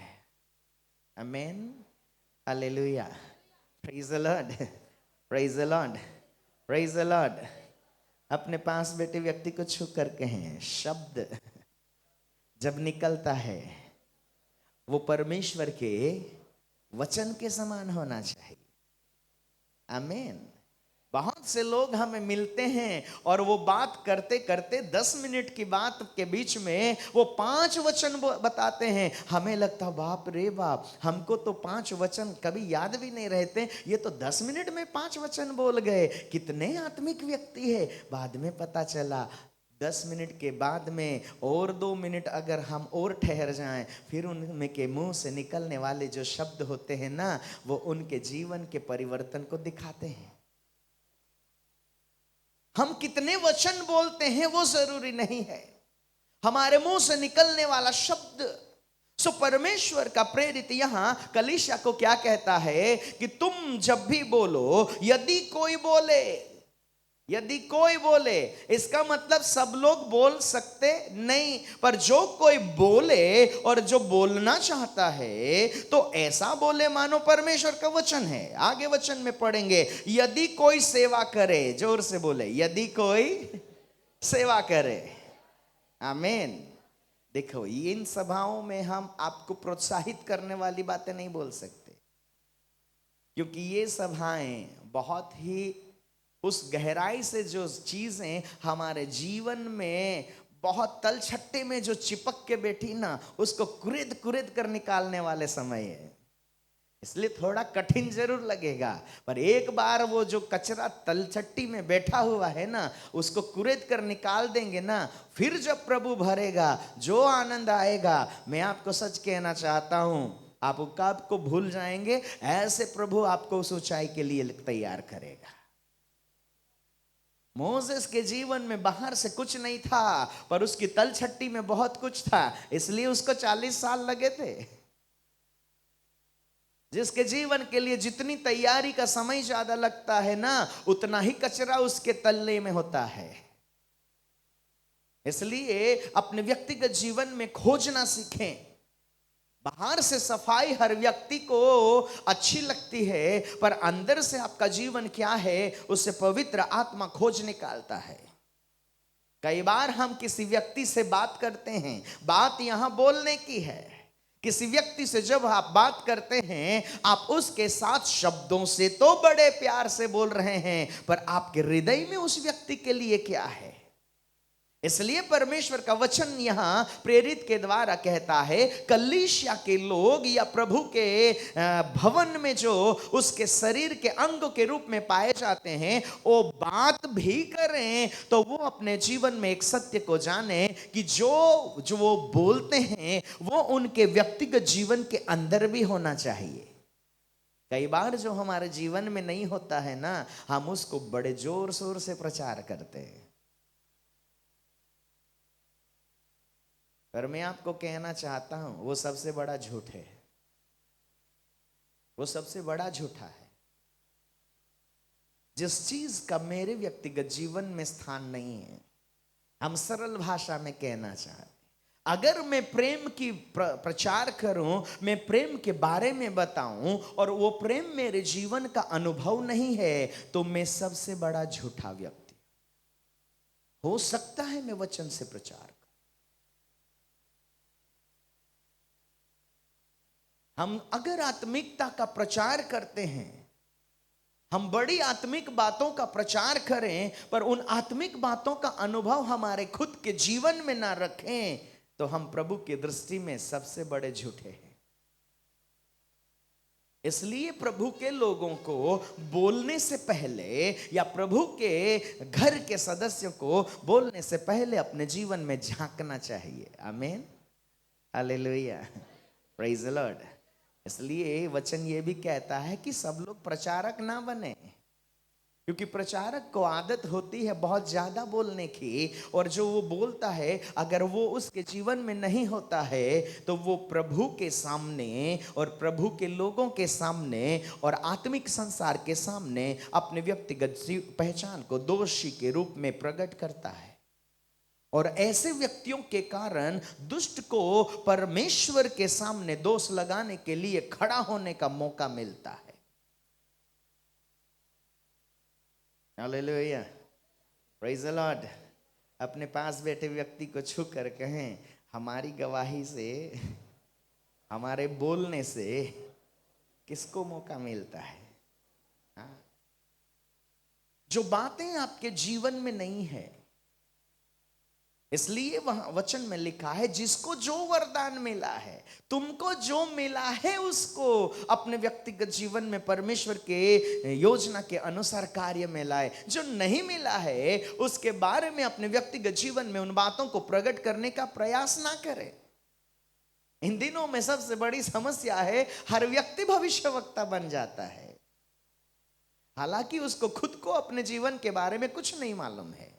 आमीन, hallelujah, praise the Lord, praise the Lord, praise the Lord. अपने पास बैठे व्यक्ति को छू कर कहें, शब्द जब निकलता है वो परमेश्वर के वचन के समान होना चाहिए। आमीन। बहुत से लोग हमें मिलते हैं और वो बात करते करते 10 मिनट की बात के बीच में वो 5 वचन बताते हैं। हमें लगता बाप रे बाप, हमको तो 5 वचन कभी याद भी नहीं रहते, ये तो 10 मिनट में 5 वचन बोल गए, कितने आत्मिक व्यक्ति है। बाद में पता चला 10 मिनट के बाद में और 2 मिनट अगर हम और ठहर जाएं, फिर उनमें के मुंह से निकलने वाले जो शब्द होते हैं ना, वो उनके जीवन के परिवर्तन को दिखाते हैं। हम कितने वचन बोलते हैं वो जरूरी नहीं है, हमारे मुंह से निकलने वाला शब्द। सो परमेश्वर का प्रेरित यहां कलीसिया को क्या कहता है कि तुम जब भी बोलो, यदि कोई बोले, यदि कोई बोले, इसका मतलब सब लोग बोल सकते नहीं, पर जो कोई बोले और जो बोलना चाहता है तो ऐसा बोले मानो परमेश्वर का वचन है। आगे वचन में पढ़ेंगे, यदि कोई सेवा करे, जोर से बोले, यदि कोई सेवा करे। आमीन। देखो, इन सभाओं में हम आपको प्रोत्साहित करने वाली बातें नहीं बोल सकते, क्योंकि ये सभाएं बहुत ही उस गहराई से जो चीजें हमारे जीवन में बहुत तलछट्टे में जो चिपक के बैठी ना, उसको कुरेद कुरेद कर निकालने वाले समय है। इसलिए थोड़ा कठिन जरूर लगेगा, पर एक बार वो जो कचरा तलछट्टी में बैठा हुआ है ना, उसको कुरेद कर निकाल देंगे ना, फिर जब प्रभु भरेगा, जो आनंद आएगा, मैं आपको सच कहना चाहता हूं, आपको भूल जाएंगे। ऐसे प्रभु आपको उस ऊंचाई के लिए तैयार करेगा। मोसेस के जीवन में बाहर से कुछ नहीं था, पर उसकी तलछट्टी में बहुत कुछ था, इसलिए उसको 40 साल लगे थे। जिसके जीवन के लिए जितनी तैयारी का समय ज्यादा लगता है ना, उतना ही कचरा उसके तल्ले में होता है। इसलिए अपने व्यक्तिगत जीवन में खोजना सीखें। बाहर से सफाई हर व्यक्ति को अच्छी लगती है, पर अंदर से आपका जीवन क्या है, उससे पवित्र आत्मा खोज निकालता है। कई बार हम किसी व्यक्ति से बात करते हैं, बात यहां बोलने की है। किसी व्यक्ति से जब आप बात करते हैं, आप उसके साथ शब्दों से तो बड़े प्यार से बोल रहे हैं, पर आपके हृदय में उस व्यक्ति के लिए क्या है। इसलिए परमेश्वर का वचन यहां प्रेरित के द्वारा कहता है, कलीसिया के लोग या प्रभु के भवन में जो उसके शरीर के अंगों के रूप में पाए जाते हैं, वो बात भी करें तो वो अपने जीवन में एक सत्य को जाने कि जो जो वो बोलते हैं वो उनके व्यक्तिगत जीवन के अंदर भी होना चाहिए। कई बार जो हमारे जीवन में नहीं होता है ना, हम उसको बड़े जोर शोर से प्रचार करते हैं। पर मैं आपको कहना चाहता हूं, वो सबसे बड़ा झूठ है, वो सबसे बड़ा झूठा है। जिस चीज का मेरे व्यक्तिगत जीवन में स्थान नहीं है, हम सरल भाषा में कहना चाहते, अगर मैं प्रेम की प्रचार करूं, मैं प्रेम के बारे में बताऊं और वो प्रेम मेरे जीवन का अनुभव नहीं है, तो मैं सबसे बड़ा झूठा व्यक्ति। हो सकता है मैं वचन से प्रचार, हम अगर आत्मिकता का प्रचार करते हैं, हम बड़ी आत्मिक बातों का प्रचार करें, पर उन आत्मिक बातों का अनुभव हमारे खुद के जीवन में ना रखें, तो हम प्रभु की दृष्टि में सबसे बड़े झूठे हैं। इसलिए प्रभु के लोगों को बोलने से पहले या प्रभु के घर के सदस्यों को बोलने से पहले अपने जीवन में झांकना चाहिए। आमीन, हालेलुया, प्रेज द लॉर्ड। इसलिए वचन ये भी कहता है कि सब लोग प्रचारक ना बने, क्योंकि प्रचारक को आदत होती है बहुत ज्यादा बोलने की, और जो वो बोलता है अगर वो उसके जीवन में नहीं होता है, तो वो प्रभु के सामने और प्रभु के लोगों के सामने और आत्मिक संसार के सामने अपने व्यक्तिगत पहचान को दोषी के रूप में प्रकट करता है। और ऐसे व्यक्तियों के कारण दुष्ट को परमेश्वर के सामने दोष लगाने के लिए खड़ा होने का मौका मिलता है। Hallelujah, praise the Lord. अपने पास बैठे व्यक्ति को छू कर कहें, हमारी गवाही से, हमारे बोलने से किसको मौका मिलता है? हाँ? जो बातें आपके जीवन में नहीं है, इसलिए वहां वचन में लिखा है, जिसको जो वरदान मिला है, तुमको जो मिला है उसको अपने व्यक्तिगत जीवन में परमेश्वर के योजना के अनुसार कार्य में लाए। जो नहीं मिला है उसके बारे में अपने व्यक्तिगत जीवन में उन बातों को प्रकट करने का प्रयास ना करें। इन दिनों में सबसे बड़ी समस्या है, हर व्यक्ति भविष्यवक्ता बन जाता है, हालांकि उसको खुद को अपने जीवन के बारे में कुछ नहीं मालूम है।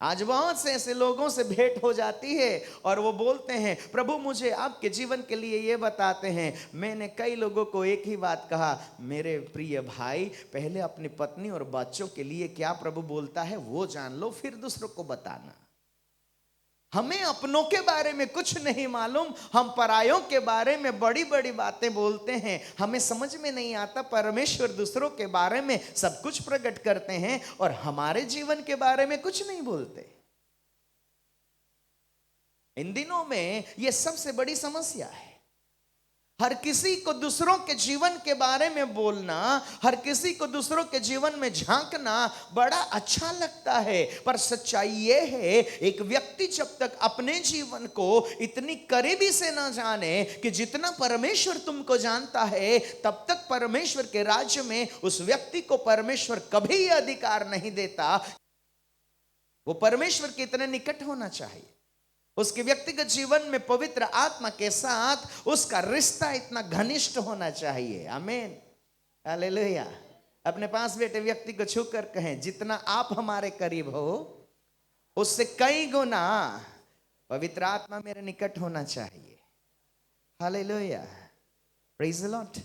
आज बहुत से ऐसे लोगों से भेंट हो जाती है और वो बोलते हैं, प्रभु मुझे आपके जीवन के लिए ये बताते हैं। मैंने कई लोगों को एक ही बात कहा, मेरे प्रिय भाई, पहले अपनी पत्नी और बच्चों के लिए क्या प्रभु बोलता है वो जान लो, फिर दूसरों को बताना। हमें अपनों के बारे में कुछ नहीं मालूम, हम परायों के बारे में बड़ी बड़ी बातें बोलते हैं। हमें समझ में नहीं आता, परमेश्वर दूसरों के बारे में सब कुछ प्रकट करते हैं और हमारे जीवन के बारे में कुछ नहीं बोलते। इन दिनों में यह सबसे बड़ी समस्या है। हर किसी को दूसरों के जीवन के बारे में बोलना, हर किसी को दूसरों के जीवन में झांकना बड़ा अच्छा लगता है, पर सच्चाई यह है, एक व्यक्ति जब तक अपने जीवन को इतनी करीबी से ना जाने कि जितना परमेश्वर तुमको जानता है, तब तक परमेश्वर के राज्य में उस व्यक्ति को परमेश्वर कभी यह अधिकार नहीं देता। वो परमेश्वर के इतने निकट होना चाहिए, उसके व्यक्तिगत जीवन में पवित्र आत्मा के साथ उसका रिश्ता इतना घनिष्ठ होना चाहिए। आमीन, हालेलुया। अपने पास बैठे व्यक्ति को छूकर कहें, जितना आप हमारे करीब हो उससे कई गुना पवित्र आत्मा मेरे निकट होना चाहिए। Hallelujah. Praise the Lord.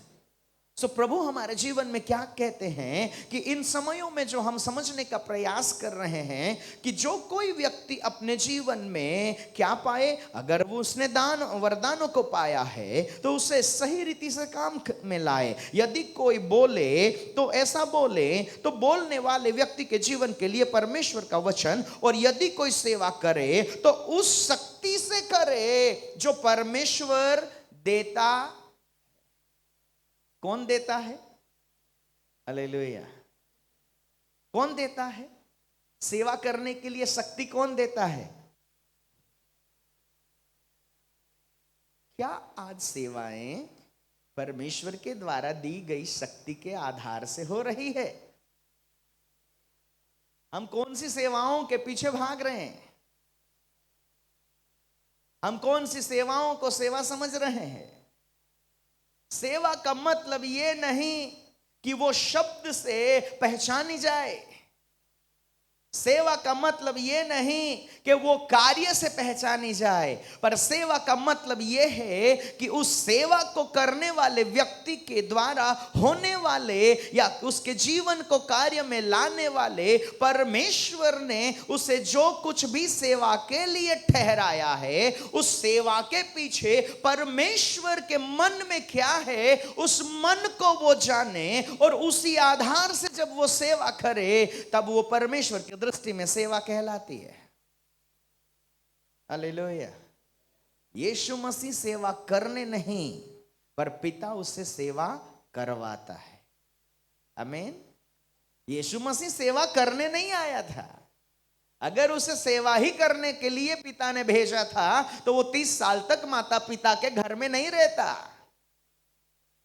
So प्रभु हमारे जीवन में क्या कहते हैं कि इन समयों में जो हम समझने का प्रयास कर रहे हैं कि जो कोई व्यक्ति अपने जीवन में क्या पाए, अगर वो उसने दान वरदानों को पाया है तो उसे सही रीति से काम में लाए। यदि कोई बोले तो ऐसा बोले तो बोलने वाले व्यक्ति के जीवन के लिए परमेश्वर का वचन, और यदि कोई सेवा करे तो उस शक्ति से करे जो परमेश्वर देता। कौन देता है? हालेलुया। कौन देता है? सेवा करने के लिए शक्ति कौन देता है? क्या आज सेवाएं परमेश्वर के द्वारा दी गई शक्ति के आधार से हो रही है? हम कौन सी सेवाओं के पीछे भाग रहे हैं? हम कौन सी सेवाओं को सेवा समझ रहे हैं? सेवा का मतलब ये नहीं कि वो शब्द से पहचानी जाए। सेवा का मतलब ये नहीं कि वो कार्य से पहचानी जाए, पर सेवा का मतलब ये है कि उस सेवा को करने वाले व्यक्ति के द्वारा होने वाले या उसके जीवन को कार्य में लाने वाले परमेश्वर ने उसे जो कुछ भी सेवा के लिए ठहराया है, उस सेवा के पीछे परमेश्वर के मन में क्या है, उस मन को वो जाने और उसी आधार से जब वो सेवा करे तब वो परमेश्वर के दृष्टि में सेवा कहलाती है। हालेलुया। यीशु मसीह सेवा करने नहीं पर पिता उससे सेवा करवाता है। आमीन। यीशु मसीह सेवा करने नहीं आया था। अगर उसे सेवा ही करने के लिए पिता ने भेजा था तो वो 30 साल तक माता पिता के घर में नहीं रहता।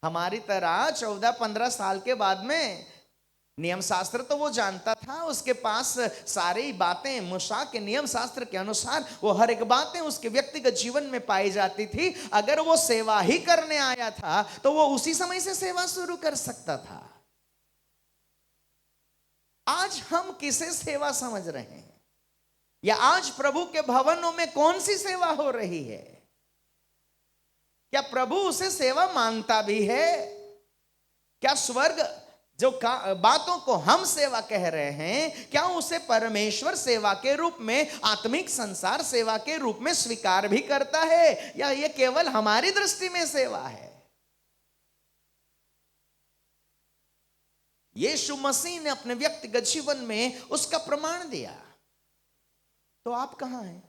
हमारी तरह 14-15 साल के बाद में नियम शास्त्र तो वो जानता था, उसके पास सारी बातें मूसा के नियम शास्त्र के अनुसार वो हर एक बातें उसके व्यक्तिगत जीवन में पाई जाती थी। अगर वो सेवा ही करने आया था तो वो उसी समय से सेवा शुरू कर सकता था। आज हम किसे सेवा समझ रहे हैं, या आज प्रभु के भवनों में कौन सी सेवा हो रही है? क्या प्रभु उसे सेवा मानता भी है? क्या स्वर्ग जो बातों को हम सेवा कह रहे हैं, क्या उसे परमेश्वर सेवा के रूप में, आत्मिक संसार सेवा के रूप में स्वीकार भी करता है, या ये केवल हमारी दृष्टि में सेवा है? यीशु मसीह ने अपने व्यक्तिगत जीवन में उसका प्रमाण दिया। तो आप कहां हैं?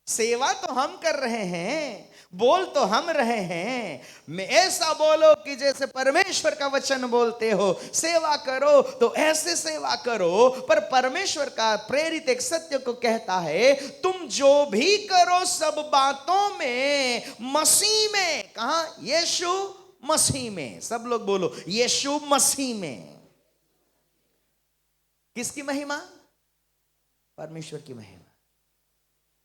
सेवा तो हम कर रहे हैं, बोल तो हम रहे हैं, मैं ऐसा बोलो कि जैसे परमेश्वर का वचन बोलते हो। सेवा करो तो ऐसे सेवा करो, पर परमेश्वर का प्रेरित एक सत्य को कहता है, तुम जो भी करो सब बातों में मसीह में। कहां? यीशु मसीह में। सब लोग बोलो, यीशु मसीह में। किसकी महिमा? परमेश्वर की महिमा।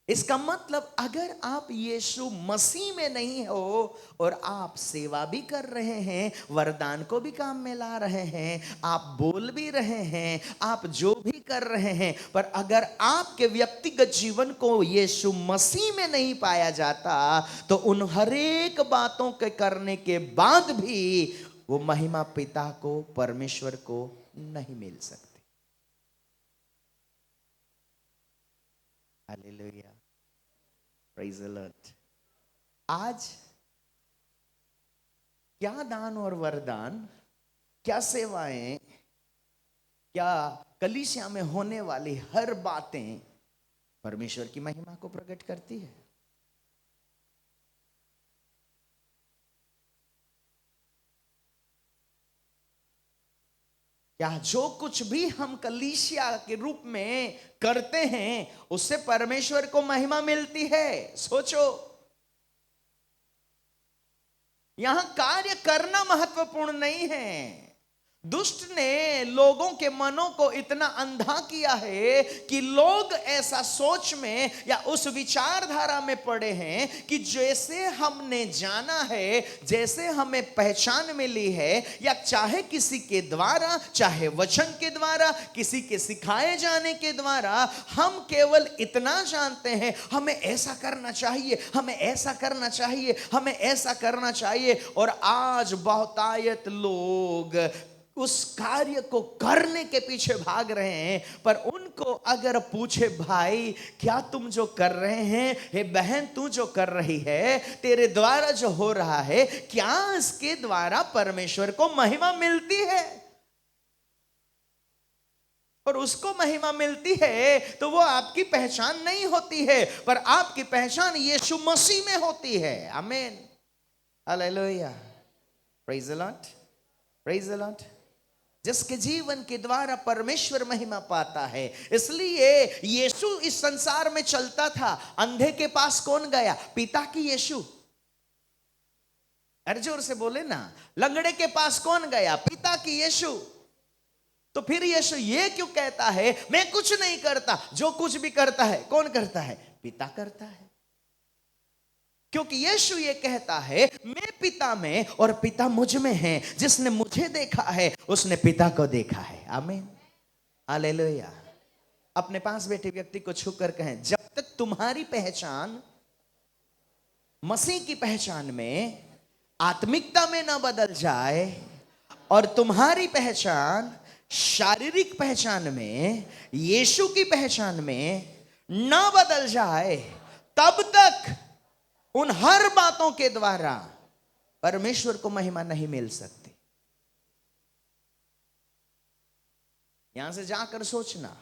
इसका मतलब अगर आप यीशु मसीह में नहीं हो और आप सेवा भी कर रहे हैं, वरदान को भी काम में ला रहे हैं, आप बोल भी रहे हैं, आप जो भी कर रहे हैं, पर अगर आपके व्यक्तिगत जीवन को यीशु मसीह में नहीं पाया जाता तो उन हरेक बातों के करने के बाद भी वो महिमा पिता को, परमेश्वर को नहीं मिल सकती। Hallelujah, praise the Lord. आज क्या दान और वरदान, क्या सेवाएं, क्या कलीसिया में होने वाली हर बातें परमेश्वर की महिमा को प्रकट करती है? क्या जो कुछ भी हम कलीसिया के रूप में करते हैं उससे परमेश्वर को महिमा मिलती है? सोचो, यहां कार्य करना महत्वपूर्ण नहीं है, दुष्ट ने लोगों के मनों को इतना अंधा किया है कि लोग ऐसा सोच में या उस विचारधारा में पड़े हैं कि जैसे हमने जाना है, जैसे हमें पहचान मिली है, या चाहे किसी के द्वारा, चाहे वचन के द्वारा, किसी के सिखाए जाने के द्वारा, हम केवल इतना जानते हैं, हमें ऐसा करना चाहिए, हमें ऐसा करना चाहिए, हमें ऐसा करना चाहिए। और आज बहुतायत लोग उस कार्य को करने के पीछे भाग रहे हैं, पर उनको अगर पूछे, भाई क्या तुम जो कर रहे हैं, हे बहन तू जो कर रही है, तेरे द्वारा जो हो रहा है, क्या इसके द्वारा परमेश्वर को महिमा मिलती है? और उसको महिमा मिलती है तो वो आपकी पहचान नहीं होती है, पर आपकी पहचान यीशु मसीह में होती है। आमीन, hallelujah, praise the Lord, praise the Lord. जिसके जीवन के द्वारा परमेश्वर महिमा पाता है। इसलिए यीशु इस संसार में चलता था, अंधे के पास कौन गया? पिता की यीशु। अरे जोर से बोले ना, लंगड़े के पास कौन गया? पिता की यीशु। तो फिर यीशु ये क्यों कहता है, मैं कुछ नहीं करता, जो कुछ भी करता है कौन करता है? पिता करता है। क्योंकि यीशु ये कहता है, मैं पिता में और पिता मुझ में है, जिसने मुझे देखा है उसने पिता को देखा है। आमीन, हालेलुया। अपने पास बैठे व्यक्ति को छूकर कहें, जब तक तुम्हारी पहचान मसीह की पहचान में, आत्मिकता में ना बदल जाए, और तुम्हारी पहचान शारीरिक पहचान में, यीशु की पहचान में ना बदल जाए, तब तक उन हर बातों के द्वारा परमेश्वर को महिमा नहीं मिल सकती। यहां से जाकर सोचना,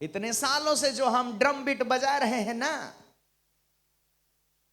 इतने सालों से जो हम ड्रम बीट बजा रहे हैं ना,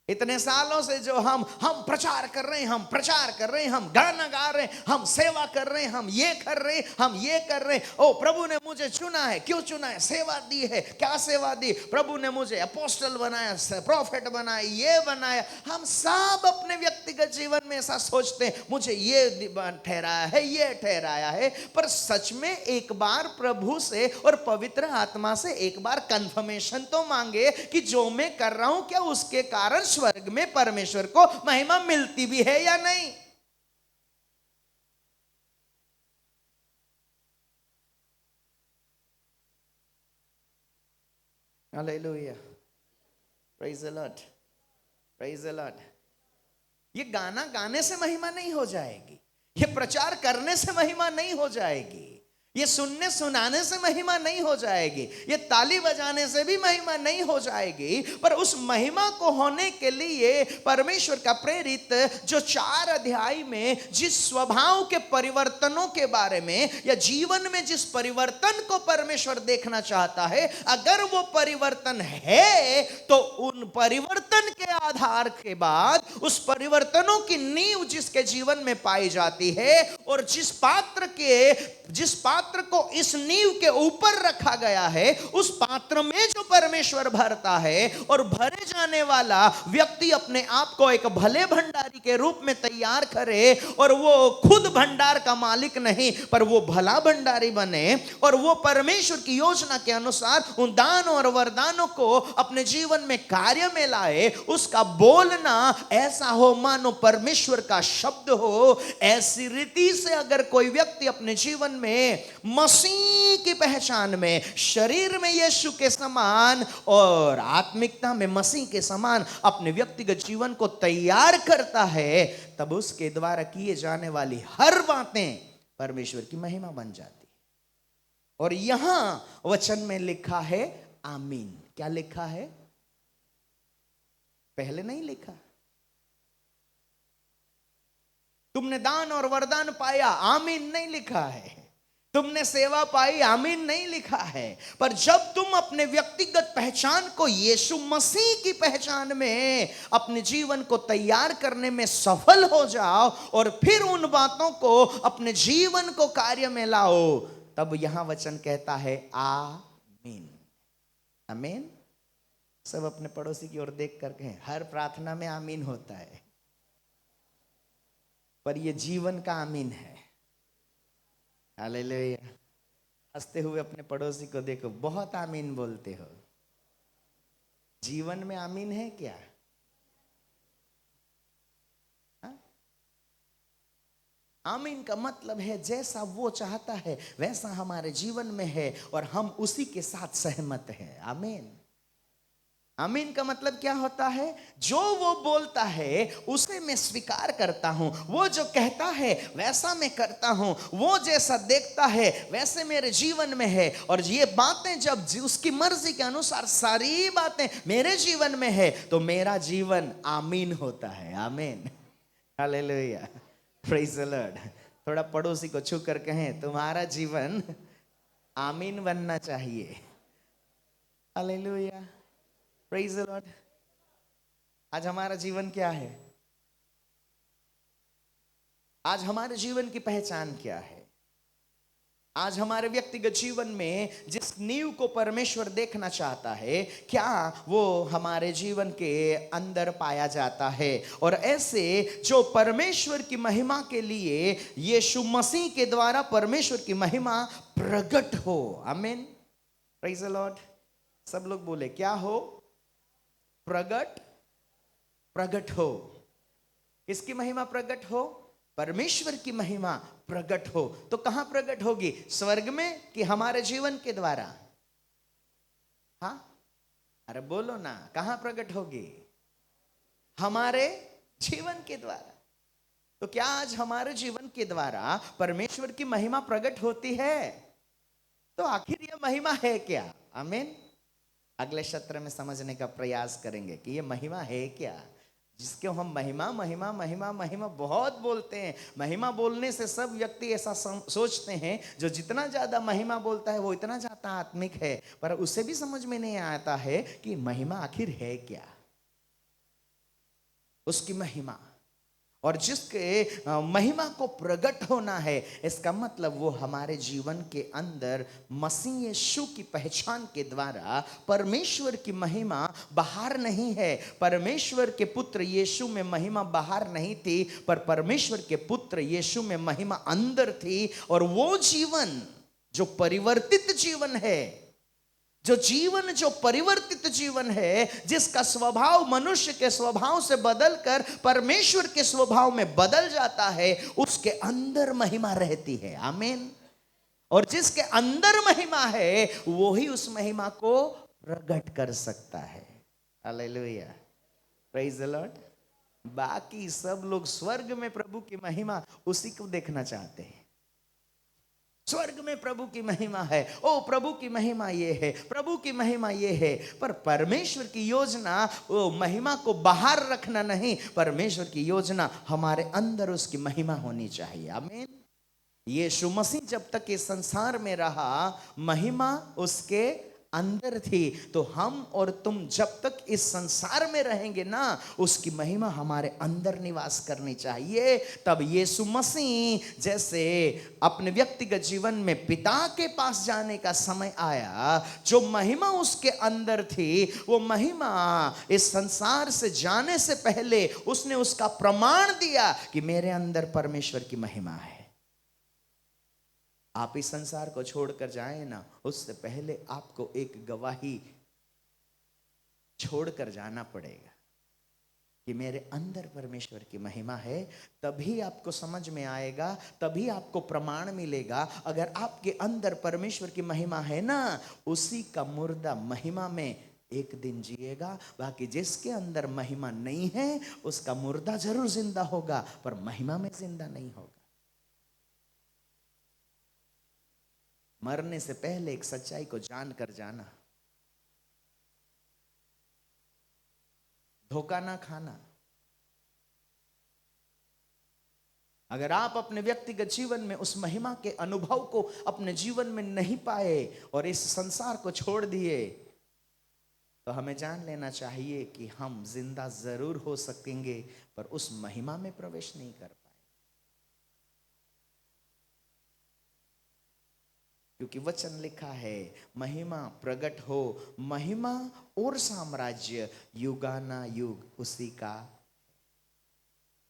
इतने सालों से जो हम प्रचार कर रहे हैं, हम प्रचार कर रहे हैं, हम गाना गा रहे हैं, हम सेवा कर रहे हैं, हम ये कर रहे हैं, हम ये कर रहे हैं। ओ प्रभु ने मुझे चुना है, क्यों चुना है? सेवा दी है। क्या सेवा दी? प्रभु ने मुझे अपोस्टल बनाया, प्रॉफिट बनाया, ये बनाया। हम सब अपने व्यक्तिगत जीवन में ऐसा सोचते हैं, मुझे ये ठहराया है, ये ठहराया है। पर सच में एक बार प्रभु से और पवित्र आत्मा से एक बार कंफर्मेशन तो मांगे कि जो मैं कर रहा हूं, क्या उसके कारण स्वर्ग में परमेश्वर को महिमा मिलती भी है या नहीं? Hallelujah, praise the Lord, praise the Lord. ये गाना गाने से महिमा नहीं हो जाएगी, ये प्रचार करने से महिमा नहीं हो जाएगी, ये सुनने सुनाने से महिमा नहीं हो जाएगी, ये ताली बजाने से भी महिमा नहीं हो जाएगी। पर उस महिमा को होने के लिए परमेश्वर का प्रेरित जो 4 अध्याय में जिस स्वभाव के परिवर्तनों के बारे में, या जीवन में जिस परिवर्तन को परमेश्वर देखना चाहता है, अगर वो परिवर्तन है तो उन परिवर्तन के आधार के बाद उस परिवर्तनों की नींव जिसके जीवन में पाई जाती है, और जिस पात्र को इस नींव के ऊपर रखा गया है, उस पात्र में जो परमेश्वर भरता है, और भरे जाने वाला व्यक्ति अपने आप को एक भले भंडारी के रूप में तैयार करे, और वो खुद भंडार का मालिक नहीं, पर वो भला भंडारी बने, और वो परमेश्वर की योजना के अनुसार उन दानों और वरदानों को अपने जीवन में कार्य में लाए। उसका बोलना ऐसा हो मानो परमेश्वर का शब्द हो। ऐसी रीति से अगर कोई व्यक्ति अपने जीवन में मसीह की पहचान में, शरीर में यीशु के समान और आत्मिकता में मसीह के समान अपने व्यक्तिगत जीवन को तैयार करता है, तब उसके द्वारा किए जाने वाली हर बातें परमेश्वर की महिमा बन जाती है। और यहां वचन में लिखा है आमीन। क्या लिखा है? पहले नहीं लिखा। तुमने दान और वरदान पाया, आमीन नहीं लिखा है। तुमने सेवा पाई, आमीन नहीं लिखा है। पर जब तुम अपने व्यक्तिगत पहचान को यीशु मसीह की पहचान में अपने जीवन को तैयार करने में सफल हो जाओ, और फिर उन बातों को अपने जीवन को कार्य में लाओ, तब यहां वचन कहता है आमीन। आमीन। सब अपने पड़ोसी की ओर देख कर कहें, हर प्रार्थना में आमीन होता है, पर यह जीवन का आमीन है। हालेलुया। हंसते हुए अपने पड़ोसी को देखो, बहुत आमीन बोलते हो। जीवन में आमीन है क्या? हाँ? आमीन का मतलब है जैसा वो चाहता है वैसा हमारे जीवन में है और हम उसी के साथ सहमत हैं। आमीन। आमीन का मतलब क्या होता है? जो वो बोलता है उसे मैं स्वीकार करता हूं, वो जो कहता है वैसा मैं करता हूं, वो जैसा देखता है वैसे मेरे जीवन में है। और ये बातें जब उसकी मर्जी के अनुसार सारी बातें मेरे जीवन में है तो मेरा जीवन आमीन होता है। आमीन। हालेलुया। Praise the Lord. थोड़ा पड़ोसी को छू कर कहें, तुम्हारा जीवन आमीन बनना चाहिए। हालेलुया। Praise the Lord. आज हमारा जीवन क्या है? आज हमारे जीवन की पहचान क्या है? आज हमारे व्यक्तिगत जीवन में जिस नींव को परमेश्वर देखना चाहता है, क्या वो हमारे जीवन के अंदर पाया जाता है? और ऐसे जो परमेश्वर की महिमा के लिए यीशु मसीह के द्वारा परमेश्वर की महिमा प्रकट हो। आमीन। Praise the Lord. सब लोग बोले क्या हो? प्रकट। प्रकट हो। किसकी महिमा प्रकट हो? परमेश्वर की महिमा प्रकट हो। तो कहां प्रकट होगी? स्वर्ग में कि हमारे जीवन के द्वारा? हाँ, अरे बोलो ना, कहां प्रकट होगी? हमारे जीवन के द्वारा। तो क्या आज हमारे जीवन के द्वारा परमेश्वर की महिमा प्रकट होती है? तो आखिर यह महिमा है क्या? आमीन। अगले सत्र में समझने का प्रयास करेंगे कि ये महिमा है क्या, जिसको हम महिमा महिमा महिमा महिमा बहुत बोलते हैं। महिमा बोलने से सब व्यक्ति ऐसा सोचते हैं जो जितना ज्यादा महिमा बोलता है वो इतना ज्यादा आत्मिक है, पर उसे भी समझ में नहीं आता है कि महिमा आखिर है क्या। उसकी महिमा और जिसके महिमा को प्रकट होना है, इसका मतलब वो हमारे जीवन के अंदर मसीह यीशु की पहचान के द्वारा परमेश्वर की महिमा बाहर नहीं है। परमेश्वर के पुत्र यीशु में महिमा बाहर नहीं थी, पर परमेश्वर के पुत्र यीशु में महिमा अंदर थी। और वो जीवन जो परिवर्तित जीवन है, जो जीवन जो परिवर्तित जीवन है, जिसका स्वभाव मनुष्य के स्वभाव से बदलकर परमेश्वर के स्वभाव में बदल जाता है, उसके अंदर महिमा रहती है। आमीन। और जिसके अंदर महिमा है वो ही उस महिमा को प्रकट कर सकता है। हालेलुया। Praise the Lord. बाकी सब लोग स्वर्ग में प्रभु की महिमा उसी को देखना चाहते हैं। स्वर्ग में प्रभु की महिमा है, ओ प्रभु की महिमा ये है, प्रभु की महिमा ये है। पर परमेश्वर की योजना वो महिमा को बाहर रखना नहीं, परमेश्वर की योजना हमारे अंदर उसकी महिमा होनी चाहिए। आमीन। यीशु मसीह जब तक इस संसार में रहा, महिमा उसके अंदर थी। तो हम और तुम जब तक इस संसार में रहेंगे ना, उसकी महिमा हमारे अंदर निवास करनी चाहिए। तब यीशु मसीह जैसे अपने व्यक्तिगत जीवन में पिता के पास जाने का समय आया, जो महिमा उसके अंदर थी, वो महिमा इस संसार से जाने से पहले उसने उसका प्रमाण दिया कि मेरे अंदर परमेश्वर की महिमा है। आप इस संसार को छोड़कर जाएं ना, उससे पहले आपको एक गवाही छोड़कर जाना पड़ेगा कि मेरे अंदर परमेश्वर की महिमा है। तभी आपको समझ में आएगा, तभी आपको प्रमाण मिलेगा। अगर आपके अंदर परमेश्वर की महिमा है ना, उसी का मुर्दा महिमा में एक दिन जिएगा। बाकी जिसके अंदर महिमा नहीं है, उसका मुर्दा जरूर जिंदा होगा पर महिमा में जिंदा नहीं होगा। मरने से पहले एक सच्चाई को जानकर जाना, धोखा ना खाना। अगर आप अपने व्यक्तिगत जीवन में उस महिमा के अनुभव को अपने जीवन में नहीं पाए और इस संसार को छोड़ दिए, तो हमें जान लेना चाहिए कि हम जिंदा जरूर हो सकेंगे पर उस महिमा में प्रवेश नहीं कर पाए। क्योंकि वचन लिखा है, महिमा प्रकट हो, महिमा और साम्राज्य युगाना युग उसी का।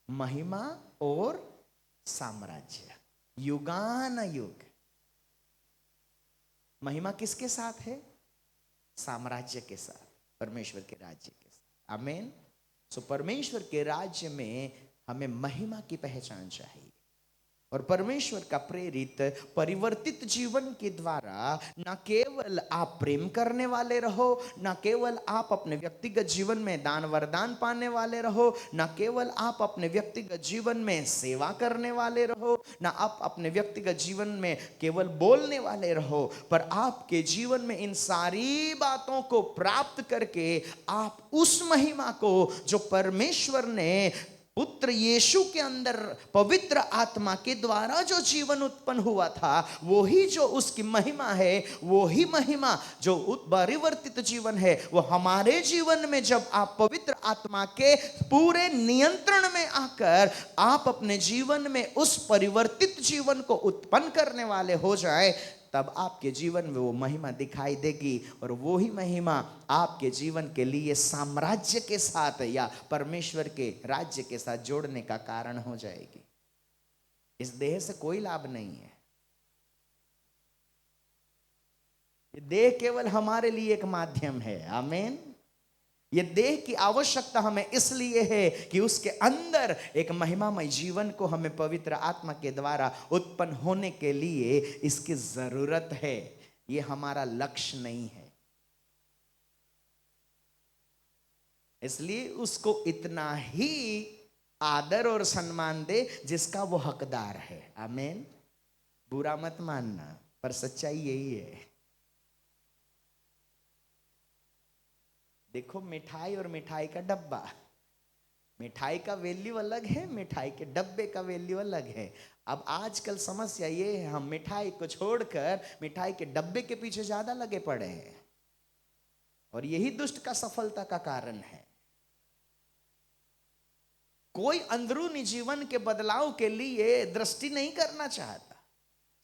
महिमा और साम्राज्य युगाना युग। महिमा किसके साथ है? साम्राज्य के साथ, परमेश्वर के राज्य के साथ। आमीन। सो परमेश्वर के राज्य में हमें महिमा की पहचान चाहिए, और परमेश्वर का प्रेरित परिवर्तित जीवन के द्वारा न केवल आप प्रेम करने वाले रहो, न केवल आप अपने व्यक्तिगत जीवन में दान वरदान पाने वाले रहो, न केवल आप अपने व्यक्तिगत जीवन में सेवा करने वाले रहो, न आप अपने व्यक्तिगत जीवन में केवल बोलने वाले रहो, पर आपके जीवन में इन सारी बातों को प्राप्त करके आप उस महिमा को जो परमेश्वर ने पुत्र यीशु के अंदर पवित्र आत्मा के द्वारा जो जीवन उत्पन्न हुआ था, वो ही जो उसकी महिमा है, वो ही महिमा जो परिवर्तित जीवन है, वो हमारे जीवन में जब आप पवित्र आत्मा के पूरे नियंत्रण में आकर आप अपने जीवन में उस परिवर्तित जीवन को उत्पन्न करने वाले हो जाए, तब आपके जीवन में वो महिमा दिखाई देगी, और वो ही महिमा आपके जीवन के लिए साम्राज्य के साथ या परमेश्वर के राज्य के साथ जोड़ने का कारण हो जाएगी। इस देह से कोई लाभ नहीं है। ये देह केवल हमारे लिए एक माध्यम है। आमीन। ये देह की आवश्यकता हमें इसलिए है कि उसके अंदर एक महिमामय जीवन को हमें पवित्र आत्मा के द्वारा उत्पन्न होने के लिए इसकी जरूरत है। ये हमारा लक्ष्य नहीं है, इसलिए उसको इतना ही आदर और सम्मान दे जिसका वो हकदार है। आमीन। बुरा मत मानना, पर सच्चाई यही है। देखो, मिठाई और मिठाई का डब्बा, मिठाई का वैल्यू अलग है, मिठाई के डब्बे का वैल्यू अलग है। अब आजकल समस्या ये है, हम मिठाई को छोड़कर मिठाई के डब्बे के पीछे ज्यादा लगे पड़े हैं, और यही दुष्ट का सफलता का कारण है। कोई अंदरूनी जीवन के बदलाव के लिए दृष्टि नहीं करना चाहता।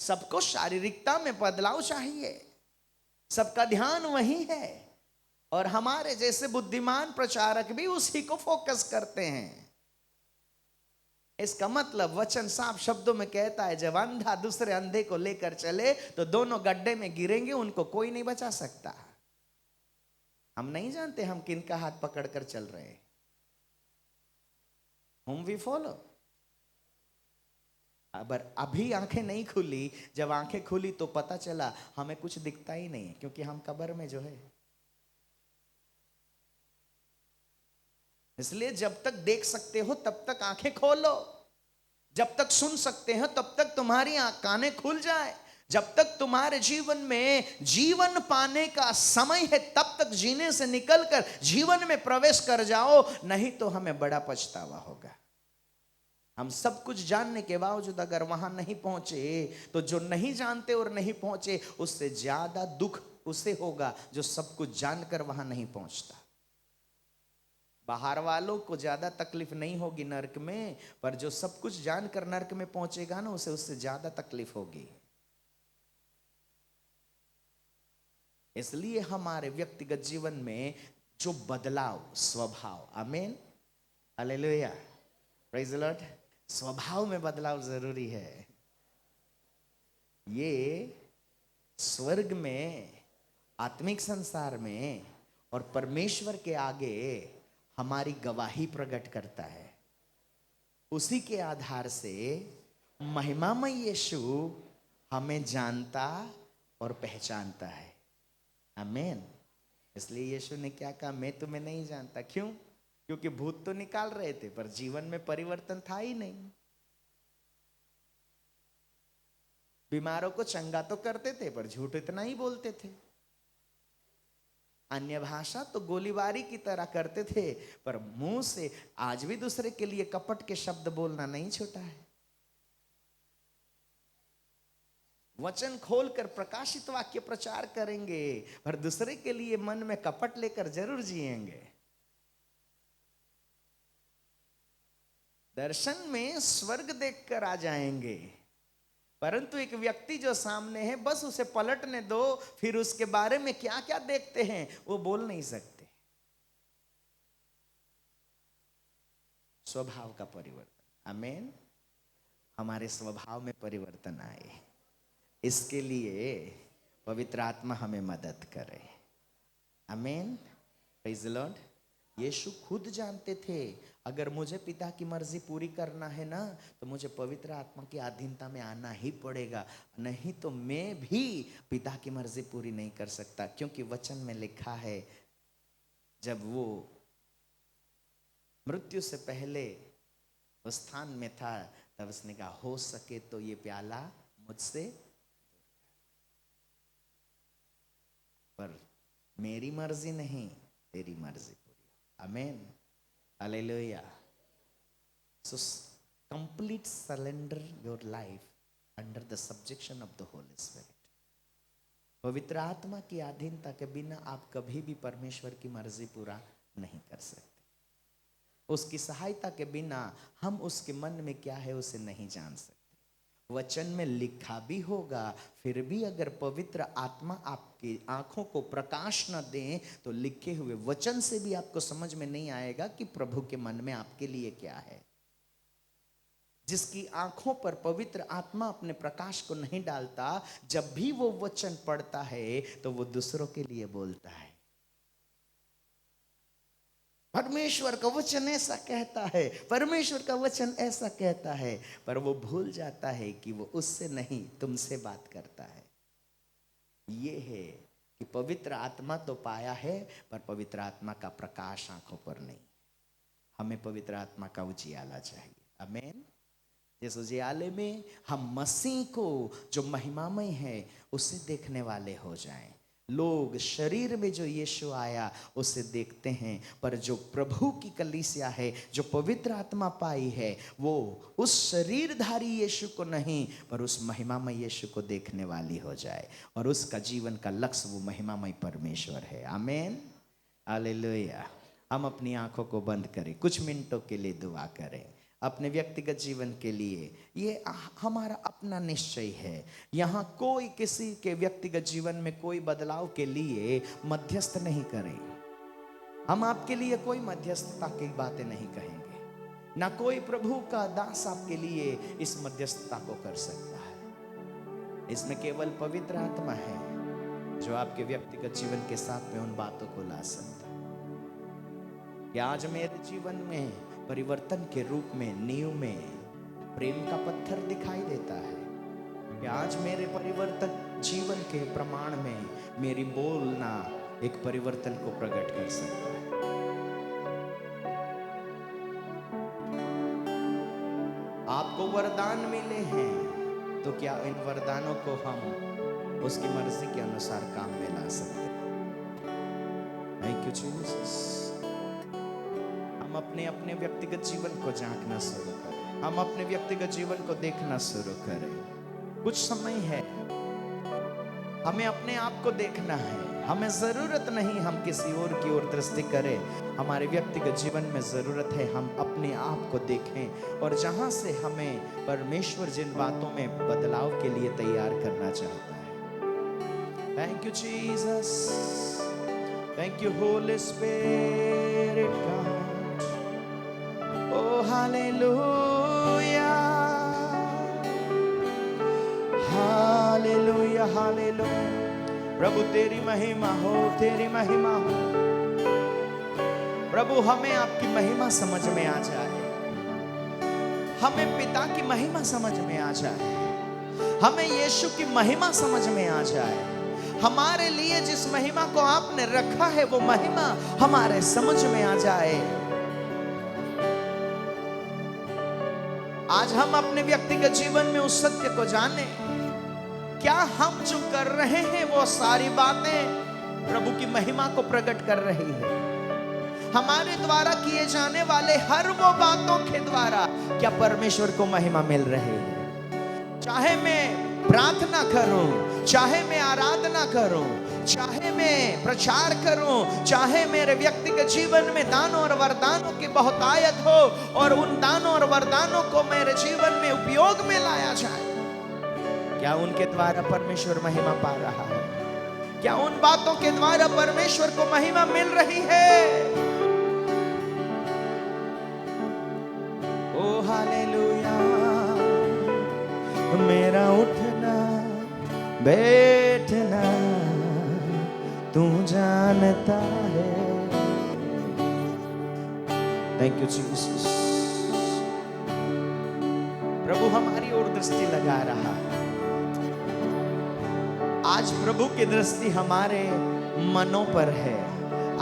सबको शारीरिकता में बदलाव चाहिए, सबका ध्यान वही है, और हमारे जैसे बुद्धिमान प्रचारक भी उसी को फोकस करते हैं। इसका मतलब वचन साफ शब्दों में कहता है, जब अंधा दूसरे अंधे को लेकर चले तो दोनों गड्ढे में गिरेंगे, उनको कोई नहीं बचा सकता। हम नहीं जानते हम किनका हाथ पकड़कर चल रहे हैं। Whom we follow। अगर अभी आंखें नहीं खुली, जब आंखें खुली तो पता चला हमें कुछ दिखता ही नहीं, क्योंकि हम कब्र में जो है। इसलिए जब तक देख सकते हो तब तक आंखें खोलो, जब तक सुन सकते हो तब तक तुम्हारी कानें खुल जाए, जब तक तुम्हारे जीवन में जीवन पाने का समय है तब तक जीने से निकलकर जीवन में प्रवेश कर जाओ, नहीं तो हमें बड़ा पछतावा होगा। हम सब कुछ जानने के बावजूद अगर वहां नहीं पहुंचे, तो जो नहीं जानते और नहीं पहुंचे उससे ज्यादा दुख उसे होगा जो सब कुछ जानकर वहां नहीं पहुंचता। बाहर वालों को ज्यादा तकलीफ नहीं होगी नरक में, पर जो सब कुछ जानकर नरक में पहुंचेगा ना, उसे उससे ज्यादा तकलीफ होगी। इसलिए हमारे व्यक्तिगत जीवन में जो बदलाव स्वभाव, आमीन, हालेलुया, प्रेज द लॉर्ड, स्वभाव में बदलाव जरूरी है। ये स्वर्ग में, आत्मिक संसार में और परमेश्वर के आगे हमारी गवाही प्रकट करता है। उसी के आधार से महिमामय यीशु हमें जानता और पहचानता है। आमीन। इसलिए यीशु ने क्या कहा, मैं तुम्हें नहीं जानता। क्यों? क्योंकि भूत तो निकाल रहे थे पर जीवन में परिवर्तन था ही नहीं। बीमारों को चंगा तो करते थे पर झूठ इतना ही बोलते थे। अन्य भाषा तो गोलीबारी की तरह करते थे, पर मुंह से आज भी दूसरे के लिए कपट के शब्द बोलना नहीं छूटा है। वचन खोलकर प्रकाशित वाक्य प्रचार करेंगे, पर दूसरे के लिए मन में कपट लेकर जरूर जिएंगे। दर्शन में स्वर्ग देखकर आ जाएंगे, परंतु एक व्यक्ति जो सामने है बस उसे पलटने दो, फिर उसके बारे में क्या क्या देखते हैं वो बोल नहीं सकते। स्वभाव का परिवर्तन, आमीन। हमारे स्वभाव में परिवर्तन आए, इसके लिए पवित्र आत्मा हमें मदद करे। आमीन, प्रेज द लॉर्ड। यीशु खुद जानते थे अगर मुझे पिता की मर्जी पूरी करना है ना तो मुझे पवित्र आत्मा की अधीनता में आना ही पड़ेगा, नहीं तो मैं भी पिता की मर्जी पूरी नहीं कर सकता। क्योंकि वचन में लिखा है जब वो मृत्यु से पहले उस स्थान में था तब उसने कहा हो सके तो ये प्याला मुझसे, पर मेरी मर्जी नहीं तेरी मर्जी पूरी। आमीन, hallelujah. So complete surrender your life under the subjection of the Holy Spirit. पवित्र आत्मा की अधीनता के बिना आप कभी भी परमेश्वर की मर्जी पूरा नहीं कर सकते। उसकी सहायता के बिना हम उसके मन में क्या है उसे नहीं जान सकते। वचन में लिखा भी होगा, फिर भी अगर पवित्र आत्मा आपकी आंखों को प्रकाश न दे तो लिखे हुए वचन से भी आपको समझ में नहीं आएगा कि प्रभु के मन में आपके लिए क्या है। जिसकी आंखों पर पवित्र आत्मा अपने प्रकाश को नहीं डालता, जब भी वो वचन पढ़ता है तो वो दूसरों के लिए बोलता है। परमेश्वर का वचन ऐसा कहता है, परमेश्वर का वचन ऐसा कहता है, पर वो भूल जाता है कि वो उससे नहीं तुमसे बात करता है। ये है कि पवित्र आत्मा तो पाया है पर पवित्र आत्मा का प्रकाश आंखों पर नहीं। हमें पवित्र आत्मा का उजियाला चाहिए। आमीन। जिस उजियाले में हम मसीह को जो महिमामय है उसे देखने वाले हो जाएं। लोग शरीर में जो यीशु आया उसे देखते हैं, पर जो प्रभु की कलीसिया है, जो पवित्र आत्मा पाई है, वो उस शरीरधारी यीशु को नहीं पर उस महिमामय यीशु को देखने वाली हो जाए, और उसका जीवन का लक्ष्य वो महिमामय परमेश्वर है। आमीन, हालेलुया। हम अपनी आंखों को बंद करें, कुछ मिनटों के लिए दुआ करें अपने व्यक्तिगत जीवन के लिए। ये हमारा अपना निश्चय है। यहाँ कोई किसी के व्यक्तिगत जीवन में कोई बदलाव के लिए मध्यस्थ नहीं करे। हम आपके लिए कोई मध्यस्थता की बातें नहीं कहेंगे, ना कोई प्रभु का दास आपके लिए इस मध्यस्थता को कर सकता है। इसमें केवल पवित्र आत्मा है जो आपके व्यक्तिगत जीवन के साथ में उन बातों को ला सकता है। कि आज मेरे जीवन में परिवर्तन के रूप में नींव में प्रेम का पत्थर दिखाई देता है, कि आज मेरे परिवर्तन जीवन के प्रमाण में मेरी बोलना एक परिवर्तन को प्रकट कर सकता है। आपको वरदान मिले हैं तो क्या इन वरदानों को हम उसकी मर्जी के अनुसार काम में ला सकते हैं? Thank you Jesus. हम अपने अपने व्यक्तिगत जीवन को झांकना शुरू करें, हम अपने व्यक्तिगत जीवन को देखना शुरू करें। कुछ समय है, हमें अपने आप को देखना है। हमें जरूरत नहीं हम किसी और की ओर दृष्टि करें, हमारे व्यक्तिगत जीवन में जरूरत है हम अपने आप को देखें, और जहां से हमें परमेश्वर जिन बातों में बदलाव के लिए तैयार करना चाहता है। Thank you Jesus, thank you Holi spirit God. Oh hallelujah, hallelujah, hallelujah। प्रभु तेरी महिमा हो, तेरी महिमा हो। प्रभु हमें आपकी महिमा समझ में आ जाए, हमें पिता की महिमा समझ में आ जाए, हमें यीशु की महिमा समझ में आ जाए। हमारे लिए जिस महिमा को आपने रखा है वो महिमा हमारे समझ में आ जाए। आज हम अपने व्यक्तिगत जीवन में उस सत्य को जाने, क्या हम जो कर रहे हैं वो सारी बातें प्रभु की महिमा को प्रकट कर रही है? हमारे द्वारा किए जाने वाले हर वो बातों के द्वारा क्या परमेश्वर को महिमा मिल रही है? चाहे मैं प्रार्थना करूं, चाहे मैं आराधना करूं, चाहे मैं प्रचार करूं, चाहे मेरे व्यक्तिगत जीवन में दानों और वरदानों की बहुतायत हो और उन दानों और वरदानों को मेरे जीवन में उपयोग में लाया जाए, क्या उनके द्वारा परमेश्वर महिमा पा रहा है? क्या उन बातों के द्वारा परमेश्वर को महिमा मिल रही है? ओ हालेलुया। मेरा उठना बैठना तू जानता है। Thank you Jesus. प्रभु हमारी ओर दृष्टि लगा रहा है। आज प्रभु की दृष्टि हमारे मनों पर है।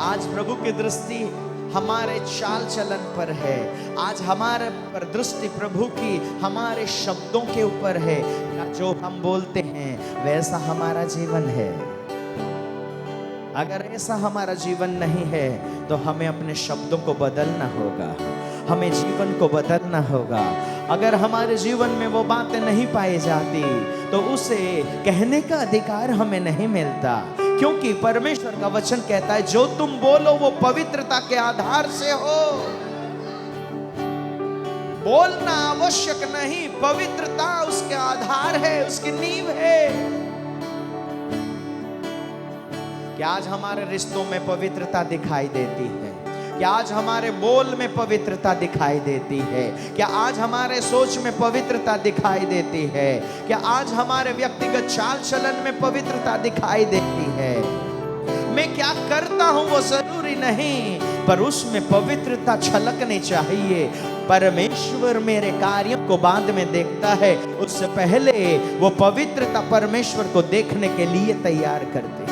आज प्रभु की दृष्टि हमारे चाल चलन पर है। आज हमारे पर दृष्टि प्रभु की हमारे शब्दों के ऊपर है। जो हम बोलते हैं वैसा हमारा जीवन है। अगर ऐसा हमारा जीवन नहीं है तो हमें अपने शब्दों को बदलना होगा, हमें जीवन को बदलना होगा। अगर हमारे जीवन में वो बातें नहीं पाई जाती तो उसे कहने का अधिकार हमें नहीं मिलता, क्योंकि परमेश्वर का वचन कहता है जो तुम बोलो वो पवित्रता के आधार से हो। बोलना आवश्यक नहीं, पवित्रता उसके आधार है, उसकी नींव है। क्या आज हमारे रिश्तों में पवित्रता दिखाई देती है? क्या आज हमारे बोल में पवित्रता दिखाई देती है? क्या आज हमारे सोच में पवित्रता दिखाई देती है? क्या आज हमारे व्यक्तिगत चाल चलन में पवित्रता दिखाई देती है? मैं क्या करता हूं वो जरूरी नहीं, पर उसमें पवित्रता छलकनी चाहिए। परमेश्वर मेरे कार्यों को बाद में देखता है, उससे पहले वो पवित्रता परमेश्वर को देखने के लिए तैयार करते हैं।